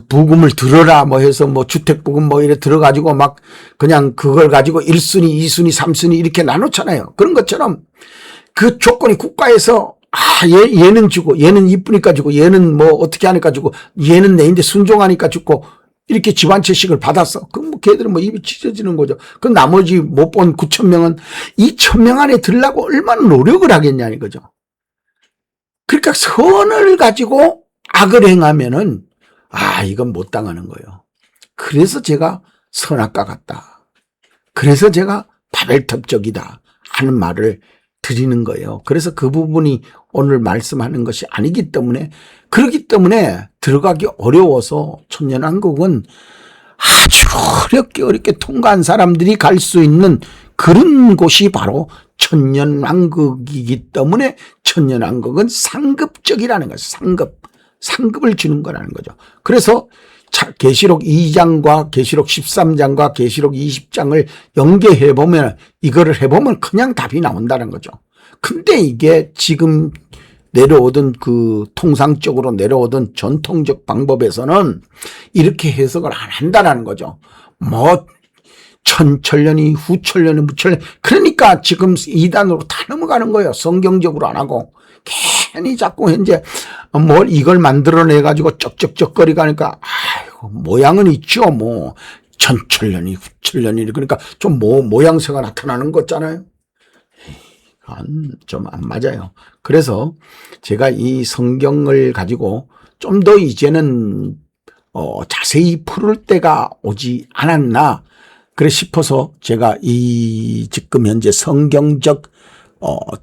부금을 들어라 해서 주택부금 이래 들어가지고 막 그냥 그걸 가지고 1순위, 2순위, 3순위 이렇게 나누잖아요. 그런 것처럼 그 조건이 국가에서 얘는 주고, 얘는 이쁘니까 주고, 얘는 어떻게 하니까 주고, 얘는 내인데 순종하니까 주고, 이렇게 집 한 채씩을 받았어. 그럼 걔들은 입이 찢어지는 거죠. 그 나머지 못 본 9,000명은 이 1,000명 안에 들려고 얼마나 노력을 하겠냐, 이거죠. 그러니까 선을 가지고 악을 행하면은, 이건 못 당하는 거예요. 그래서 제가 선악과 같다. 그래서 제가 바벨탑적이다 하는 말을 드리는 거예요. 그래서 그 부분이 오늘 말씀하는 것이 아니기 때문에, 그렇기 때문에 들어가기 어려워서 천년왕국은 아주 어렵게 통과한 사람들이 갈 수 있는 그런 곳이 바로 천년왕국이기 때문에 천년왕국은 상급적이라는 거죠. 상급을 주는 거라는 거죠. 그래서 계시록 2장과 계시록 13장과 계시록 20장을 연계해보면, 이거를 해보면 그냥 답이 나온다는 거죠. 근데 이게 지금 내려오던 통상적으로 내려오던 전통적 방법에서는 이렇게 해석을 안 한다는 거죠. 천천년이 후천년이 무천년. 그러니까 지금 이단으로 다 넘어가는 거예요. 성경적으로 안 하고. 괜히 자꾸 현재 이걸 만들어내가지고 쩍쩍쩍거리고 하니까, 모양은 있죠. 천천년이 후천년이. 그러니까 좀 모양새가 나타나는 거잖아요. 좀 안 맞아요. 그래서 제가 이 성경을 가지고 좀 더 이제는 자세히 풀을 때가 오지 않았나 그래 싶어서 제가 지금 현재 성경적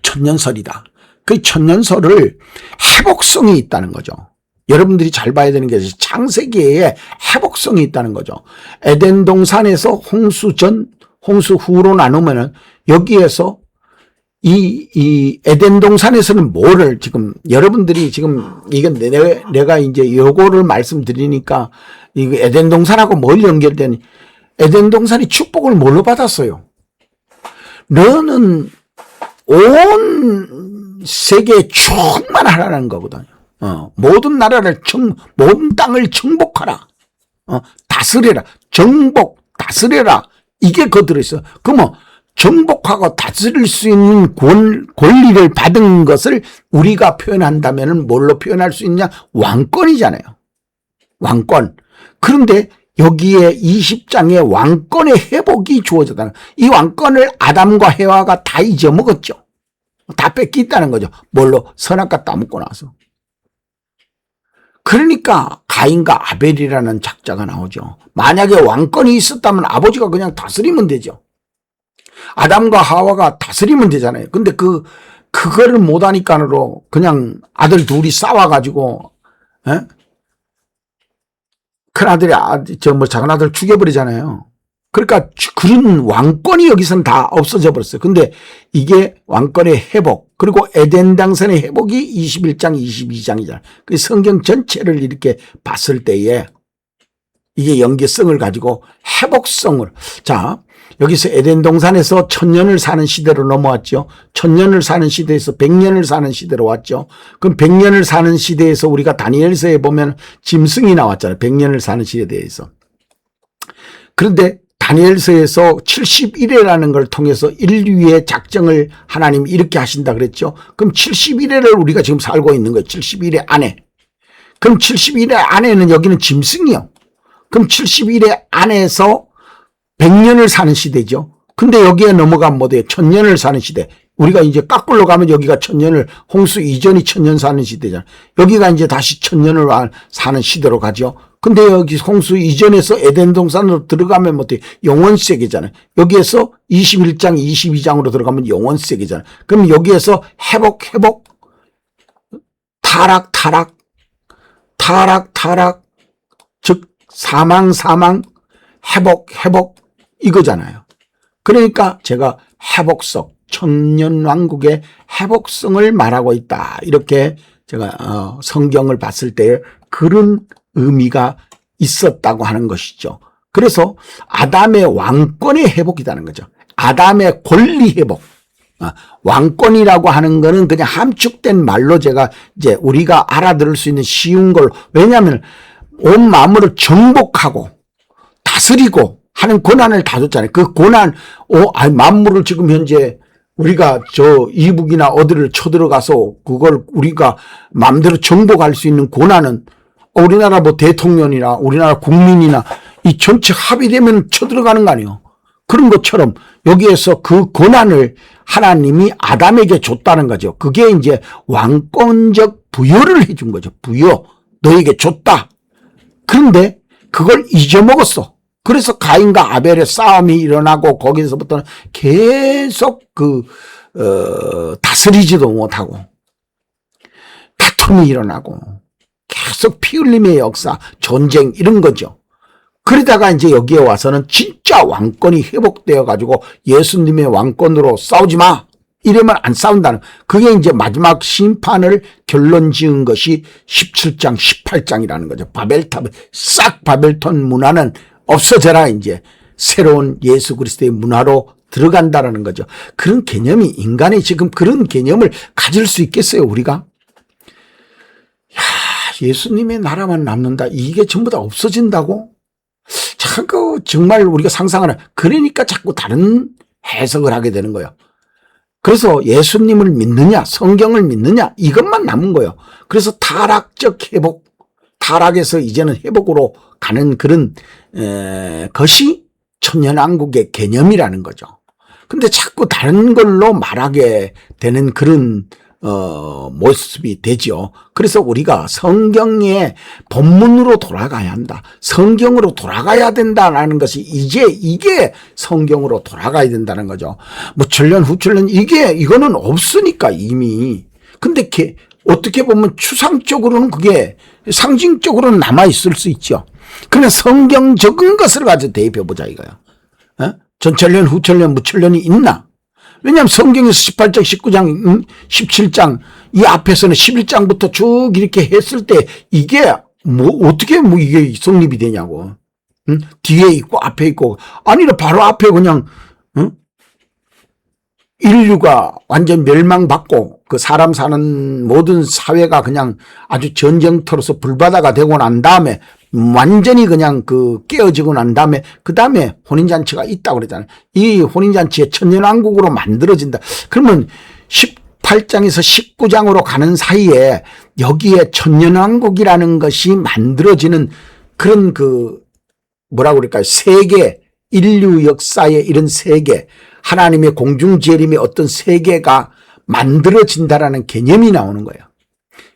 천년설이다. 그 천년설을 회복성이 있다는 거죠. 여러분들이 잘 봐야 되는 게 창세기에 회복성이 있다는 거죠. 에덴 동산에서 홍수 전, 홍수 후로 나누면은 여기에서 이 에덴 동산에서는 뭐를 지금 여러분들이 지금 이건 내가 이제 요거를 말씀드리니까 이 에덴 동산하고 뭘 연결되니, 에덴 동산이 축복을 뭘로 받았어요? 너는 온 세계에 충만하라는 거거든요. 모든 나라를 모든 땅을 정복하라. 다스려라. 다스려라. 이게 그 들어있어. 그러면 정복하고 다스릴 수 있는 권리를 받은 것을 우리가 표현한다면 뭘로 표현할 수 있냐? 왕권이잖아요. 왕권. 그런데 여기에 20장에 왕권의 회복이 주어졌다는, 이 왕권을 아담과 해와가 다 잊어먹었죠. 다 뺏겼다는 거죠. 뭘로? 선악과 따먹고 나서. 그러니까 가인과 아벨이라는 작자가 나오죠. 만약에 왕권이 있었다면 아버지가 그냥 다스리면 되죠. 아담과 하와가 다스리면 되잖아요. 근데 그거를 못하니까로 그냥 아들 둘이 싸워가지고, 큰 아들이 작은 아들 죽여버리잖아요. 그러니까 그런 왕권이 여기서는 다 없어져 버렸어요. 근데 이게 왕권의 회복, 그리고 에덴 당선의 회복이 21장, 22장이잖아요. 그 성경 전체를 이렇게 봤을 때에 이게 연계성을 가지고 회복성을, 자, 여기서 에덴 동산에서 1000년을 사는 시대로 넘어왔죠. 1000년을 사는 시대에서 100년을 사는 시대로 왔죠. 그럼 100년을 사는 시대에서 우리가 다니엘서에 보면 짐승이 나왔잖아요. 100년을 사는 시대에 대해서. 그런데 다니엘서에서 71회라는 걸 통해서 인류의 작정을 하나님이 이렇게 하신다 그랬죠. 그럼 71회를 우리가 지금 살고 있는 거예요. 71회 안에. 그럼 71회 안에는 여기는 짐승이요. 그럼 71회 안에서 100년을 사는 시대죠. 근데 여기에 넘어가면 뭐돼요? 1000년을 사는 시대. 우리가 이제 까꿀로 가면 여기가 천년을, 홍수 이전이 천년 사는 시대잖아. 여기가 이제 다시 천년을 사는 시대로 가죠. 근데 여기 홍수 이전에서 에덴 동산으로 들어가면 뭐 영원 세계잖아요. 여기에서 21장, 22장으로 들어가면 영원 세계잖아요. 그럼 여기에서 회복, 타락, 즉 사망, 회복 이거잖아요. 그러니까 제가 회복성, 천년왕국의 회복성을 말하고 있다. 이렇게 제가 성경을 봤을 때 그런 의미가 있었다고 하는 것이죠. 그래서 아담의 왕권의 회복이라는 거죠. 아담의 권리 회복. 왕권이라고 하는 거는 그냥 함축된 말로 제가 이제 우리가 알아들을 수 있는 쉬운 걸로, 왜냐하면 온 만물을 정복하고 다스리고 하는 권한을 다 줬잖아요. 그 권한, 만물을 지금 현재 우리가 저 이북이나 어디를 쳐들어가서 그걸 우리가 마음대로 정복할 수 있는 권한은 우리나라 뭐 대통령이나 우리나라 국민이나 이 전체 합의되면 쳐들어가는 거 아니에요. 그런 것처럼 여기에서 그 권한을 하나님이 아담에게 줬다는 거죠. 그게 이제 왕권적 부여를 해준 거죠. 부여. 너에게 줬다. 그런데 그걸 잊어먹었어. 그래서 가인과 아벨의 싸움이 일어나고 거기서부터는 계속 다스리지도 못하고 다툼이 일어나고 계속 피 흘림의 역사, 전쟁 이런 거죠. 그러다가 이제 여기에 와서는 진짜 왕권이 회복되어 가지고 예수님의 왕권으로 싸우지 마. 이러면 안 싸운다는, 그게 이제 마지막 심판을 결론 지은 것이 17장, 18장이라는 거죠. 바벨탑 문화는 없어져라. 이제 새로운 예수 그리스도의 문화로 들어간다라는 거죠. 그런 개념이, 인간이 지금 그런 개념을 가질 수 있겠어요, 우리가? 예수님의 나라만 남는다. 이게 전부 다 없어진다고? 정말 우리가 상상하는, 그러니까 자꾸 다른 해석을 하게 되는 거예요. 그래서 예수님을 믿느냐, 성경을 믿느냐, 이것만 남은 거예요. 그래서 타락적 회복, 타락에서 이제는 회복으로 가는 그런 것이 천년왕국의 개념이라는 거죠. 근데 자꾸 다른 걸로 말하게 되는 그런 모습이 되죠. 그래서 우리가 성경의 본문으로 돌아가야 한다. 성경으로 돌아가야 된다라는 것이 이게 성경으로 돌아가야 된다는 거죠. 뭐 천년 후천년 이거는 없으니까 이미. 근데 어떻게 보면 추상적으로는 그게 상징적으로는 남아 있을 수 있죠. 그러면 성경적인 것을 가지고 대입해 보자 이거야. 전천년, 후천년, 무천년이 있나? 왜냐하면 성경에서 18장, 19장, 17장 이 앞에서는 11장부터 쭉 이렇게 했을 때 이게 어떻게 이게 성립이 되냐고. 뒤에 있고 앞에 있고, 아니라 바로 앞에 그냥 인류가 완전 멸망받고 그 사람 사는 모든 사회가 그냥 아주 전쟁터로서 불바다가 되고 난 다음에 완전히 그냥 깨어지고 난 다음에 그 다음에 혼인잔치가 있다고 그러잖아요. 이 혼인잔치에 천년왕국으로 만들어진다. 그러면 18장에서 19장으로 가는 사이에 여기에 천년왕국이라는 것이 만들어지는 그런 뭐라고 그럴까요? 세계, 인류 역사의 이런 세계, 하나님의 공중재림의 어떤 세계가 만들어진다라는 개념이 나오는 거예요.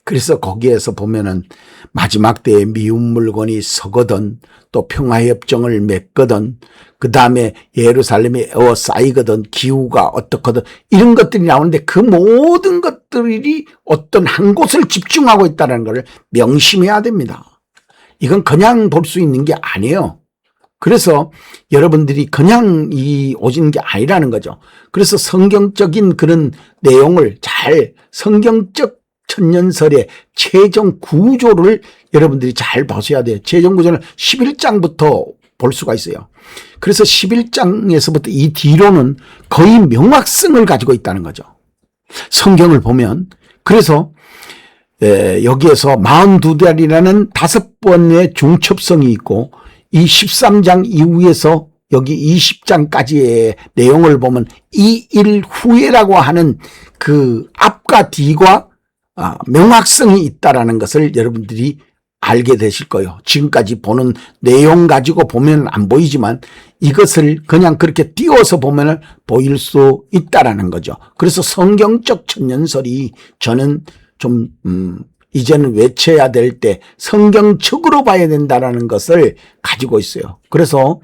그래서 거기에서 보면은 마지막 때에 미운 물건이 서거든, 또 평화협정을 맺거든, 그 다음에 예루살렘이 에워싸이거든, 기후가 어떻거든, 이런 것들이 나오는데 그 모든 것들이 어떤 한 곳을 집중하고 있다는 걸 명심해야 됩니다. 이건 그냥 볼 수 있는 게 아니에요. 그래서 여러분들이 그냥 오시는 게 아니라는 거죠. 그래서 성경적인 그런 내용을 성경적 천년설의 최종 구조를 여러분들이 잘 보셔야 돼요. 최종 구조는 11장부터 볼 수가 있어요. 그래서 11장에서부터 이 뒤로는 거의 명확성을 가지고 있다는 거죠. 성경을 보면. 그래서 여기에서 42달이라는 5번의 중첩성이 있고, 이 13장 이후에서 여기 20장까지의 내용을 보면 이 일 후에라고 하는 그 앞과 뒤가 명확성이 있다라는 것을 여러분들이 알게 되실 거예요. 지금까지 보는 내용 가지고 보면 안 보이지만 이것을 그냥 그렇게 띄워서 보면 보일 수 있다라는 거죠. 그래서 성경적 천년설이 저는 좀 이제는 외쳐야 될 때 성경적으로 봐야 된다라는 것을 가지고 있어요. 그래서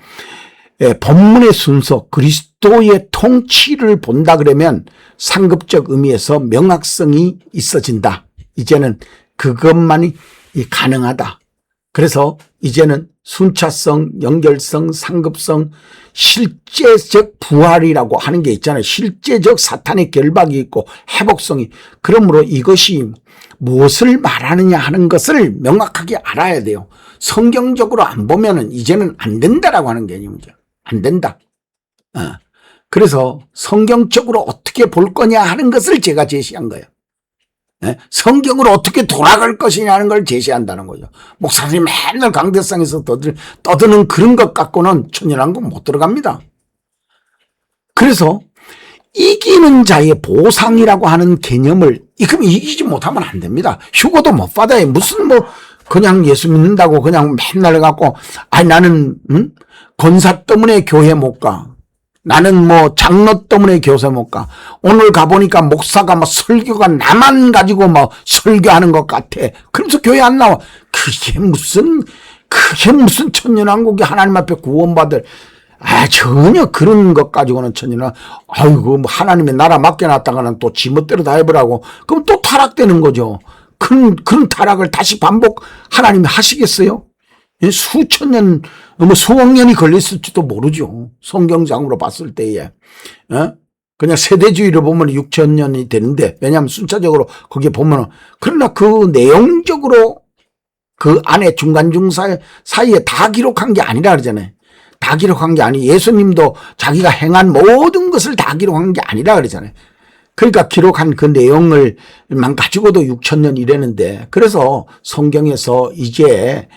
본문의 순서, 그리스도의 통치를 본다 그러면 상급적 의미에서 명확성이 있어진다. 이제는 그것만이 가능하다. 그래서 이제는 순차성, 연결성, 상급성, 실제적 부활이라고 하는 게 있잖아요. 실제적 사탄의 결박이 있고 회복성이. 그러므로 이것이 무엇을 말하느냐 하는 것을 명확하게 알아야 돼요. 성경적으로 안 보면은 이제는 안 된다라고 하는 개념이죠. 안 된다. 그래서 성경적으로 어떻게 볼 거냐 하는 것을 제가 제시한 거예요. 성경으로 어떻게 돌아갈 것이냐는 걸 제시한다는 거죠. 목사님이 맨날 강대상에서 떠드는 그런 것 갖고는 천연왕국 못 들어갑니다. 그래서 이기는 자의 보상이라고 하는 개념을 그럼 이기지 못하면 안 됩니다. 휴고도 못 받아요. 무슨 그냥 예수 믿는다고 그냥 맨날 해갖고 나는 권사 때문에 교회 못 가. 나는 장로 때문에 교회 못 가. 오늘 가보니까 목사가 설교가 나만 가지고 설교하는 것 같아. 그러면서 교회 안 나와. 그게 무슨 천년왕국이 하나님 앞에 구원받을. 전혀 그런 것 가지고는 천년왕국. 아이고, 하나님의 나라 맡겨놨다가는 또 지멋대로 다 해보라고. 그럼 또 타락되는 거죠. 그런 타락을 다시 반복 하나님이 하시겠어요? 수천 년, 수억 년이 걸렸을지도 모르죠. 성경상으로 봤을 때에. 그냥 세대주의를 보면 6천 년이 되는데, 왜냐하면 순차적으로 거기에 보면은, 그러나 그 내용적으로 그 안에 중간중사 사이에 다 기록한 게 아니라 그러잖아요. 다 기록한 게 아니, 예수님도 자기가 행한 모든 것을 다 기록한 게 아니라 그러잖아요. 그러니까 기록한 그 내용을만 가지고도 6천 년 이랬는데, 그래서 성경에서 이제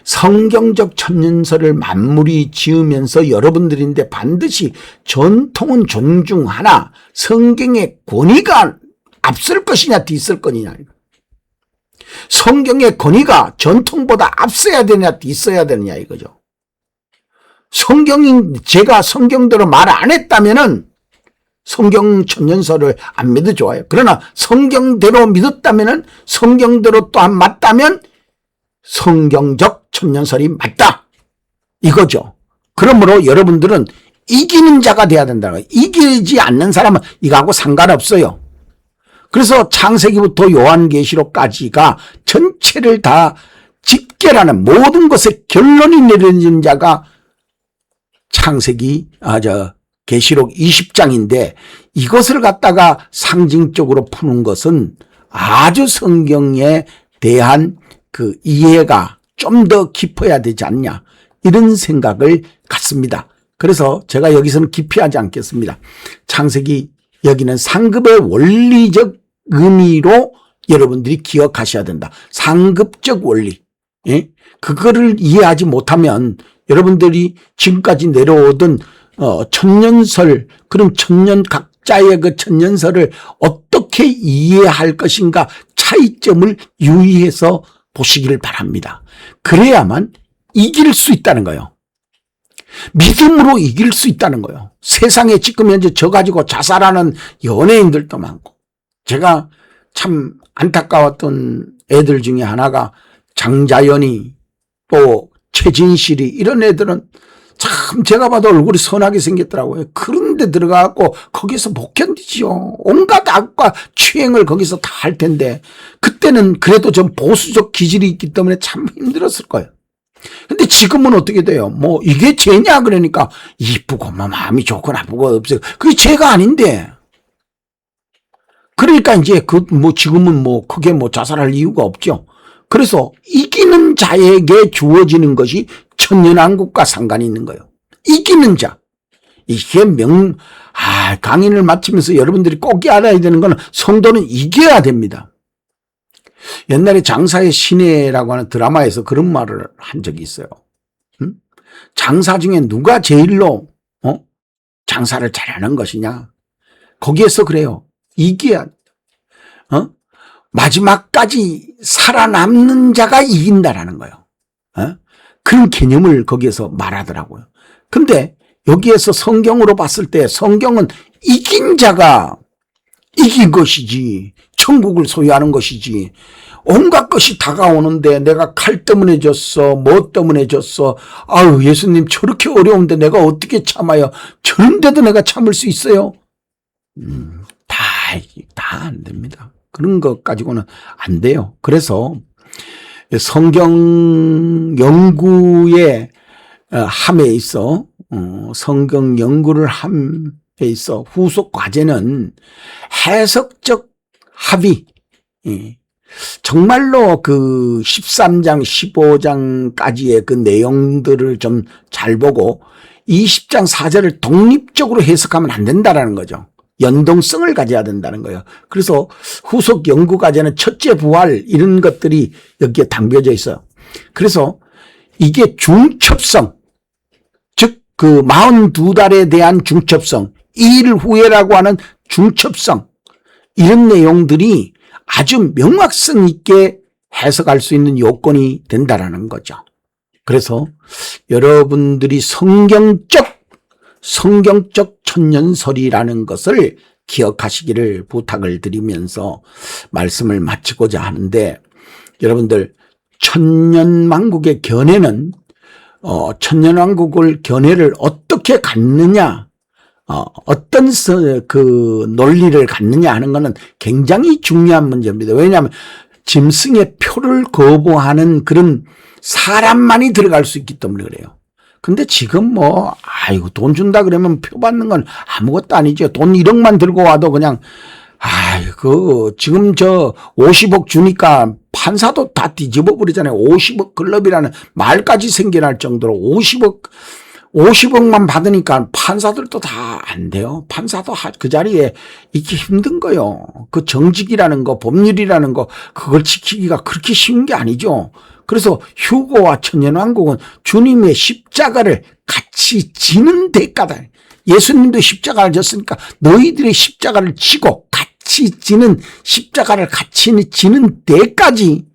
성경적 천년설을 만물이 지으면서 여러분들인데 반드시 전통은 존중하나 성경의 권위가 앞설 것이냐 뒤설 것이냐. 성경의 권위가 전통보다 앞서야 되냐 뒤서야 되느냐 이거죠. 제가 성경대로 말 안 했다면은 성경 천년설을 안 믿어 좋아요. 그러나 성경대로 믿었다면은 성경대로 또한 맞다면 성경적 천년설이 맞다. 이거죠. 그러므로 여러분들은 이기는 자가 돼야 된다는 거예요. 이기지 않는 사람은 이거하고 상관없어요. 그래서 창세기부터 요한계시록까지가 전체를 다 집계라는 모든 것에 결론이 내려진 자가 계시록 20장인데 이것을 갖다가 상징적으로 푸는 것은 아주 성경에 대한 그 이해가 좀 더 깊어야 되지 않냐 이런 생각을 갖습니다. 그래서 제가 여기서는 깊이하지 않겠습니다. 창세기 여기는 상급의 원리적 의미로 여러분들이 기억하셔야 된다. 상급적 원리. 그거를 이해하지 못하면 여러분들이 지금까지 내려오던 천년설, 그런 각자의 그 천년설을 어떻게 이해할 것인가 차이점을 유의해서 보시기를 바랍니다. 그래야만 이길 수 있다는 거예요. 믿음으로 이길 수 있다는 거예요. 세상에 지금 현재 저 가지고 자살하는 연예인들도 많고, 제가 참 안타까웠던 애들 중에 하나가 장자연이 또 최진실이 이런 애들은 참 제가 봐도 얼굴이 선하게 생겼더라고요. 그런데 들어가고 거기서 못 견디지요. 온갖 악과 취행을 거기서 다 할 텐데 그때는 그래도 좀 보수적 기질이 있기 때문에 참 힘들었을 거예요. 근데 지금은 어떻게 돼요? 이게 죄냐 그러니까 이쁘고 마음이 좋고 나쁘고 없어요. 그게 죄가 아닌데. 그러니까 이제 지금은 크게 자살할 이유가 없죠. 그래서 이기는 자에게 주어지는 것이 천년왕국과 상관이 있는 거예요. 이기는 자. 이게 강의를 마치면서 여러분들이 꼭 알아야 되는 거는 성도는 이겨야 됩니다. 옛날에 장사의 신예라고 하는 드라마에서 그런 말을 한 적이 있어요. 장사 중에 누가 제일로 장사를 잘하는 것이냐. 거기에서 그래요. 이겨야 마지막까지 살아남는 자가 이긴다라는 거예요. 그런 개념을 거기에서 말하더라고요. 근데 여기에서 성경으로 봤을 때 성경은 이긴 자가 이긴 것이지 천국을 소유하는 것이지, 온갖 것이 다가오는데 내가 칼 때문에 졌어, 뭐 때문에 졌어, 아유 예수님 저렇게 어려운데 내가 어떻게 참아요, 저런데도 내가 참을 수 있어요? 다 안 됩니다. 그런 것 가지고는 안 돼요. 그래서 성경 연구의 함에 있어, 성경 연구를 함에 있어 후속 과제는 해석적 합의, 정말로 그 13장 15장까지의 그 내용들을 좀 잘 보고 20장 4절을 독립적으로 해석하면 안 된다라는 거죠. 연동성을 가져야 된다는 거예요. 그래서 후속 연구 과제는 첫째 부활 이런 것들이 여기에 담겨져 있어요. 그래서 이게 중첩성, 즉 그 42달에 대한 중첩성, 2일 후에라고 하는 중첩성, 이런 내용들이 아주 명확성 있게 해석할 수 있는 요건이 된다라는 거죠. 그래서 여러분들이 성경적 천년설이라는 것을 기억하시기를 부탁을 드리면서 말씀을 마치고자 하는데, 여러분들 천년왕국의 견해는 천년왕국을 견해를 어떻게 갖느냐, 어떤 그 논리를 갖느냐 하는 것은 굉장히 중요한 문제입니다. 왜냐하면 짐승의 표를 거부하는 그런 사람만이 들어갈 수 있기 때문에 그래요. 근데 지금 뭐 아이고 돈 준다 그러면 표 받는 건 아무것도 아니죠. 돈 1억만 들고 와도 그냥 아이고 지금 저 50억 주니까 판사도 다 뒤집어 버리잖아요. 50억 클럽이라는 말까지 생겨날 정도로 50억만 받으니까 판사들도 다 안 돼요. 판사도 그 자리에 있기 힘든 거요. 그 정직이라는 거, 법률이라는 거, 그걸 지키기가 그렇게 쉬운 게 아니죠. 그래서 휴거와 천년왕국은 주님의 십자가를 같이 지는 대가다. 예수님도 십자가를 졌으니까 너희들의 십자가를 지고 같이 지는, 십자가를 같이 지는 데까지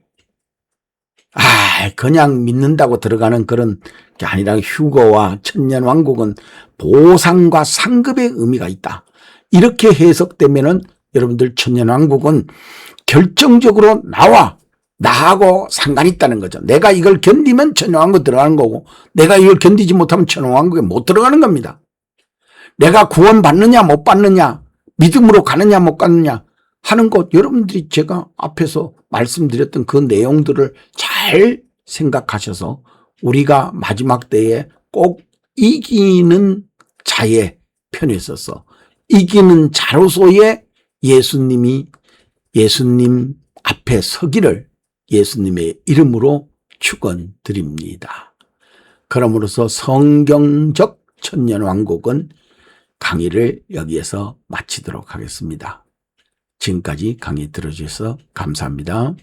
그냥 믿는다고 들어가는 그런 게 아니라 휴거와 천년왕국은 보상과 상급의 의미가 있다. 이렇게 해석되면은 여러분들 천년왕국은 결정적으로 나하고 상관이 있다는 거죠. 내가 이걸 견디면 천년왕국 들어가는 거고, 내가 이걸 견디지 못하면 천년왕국에 못 들어가는 겁니다. 내가 구원받느냐 못 받느냐, 믿음으로 가느냐 못 가느냐 하는 것, 여러분들이 제가 앞에서 말씀드렸던 그 내용들을 잘 생각하셔서 우리가 마지막 때에 꼭 이기는 자의 편에 서서 이기는 자로서의 예수님 앞에 서기를 예수님의 이름으로 축원드립니다. 그러므로서 성경적 천년왕국은 강의를 여기에서 마치도록 하겠습니다. 지금까지 강의 들어주셔서 감사합니다.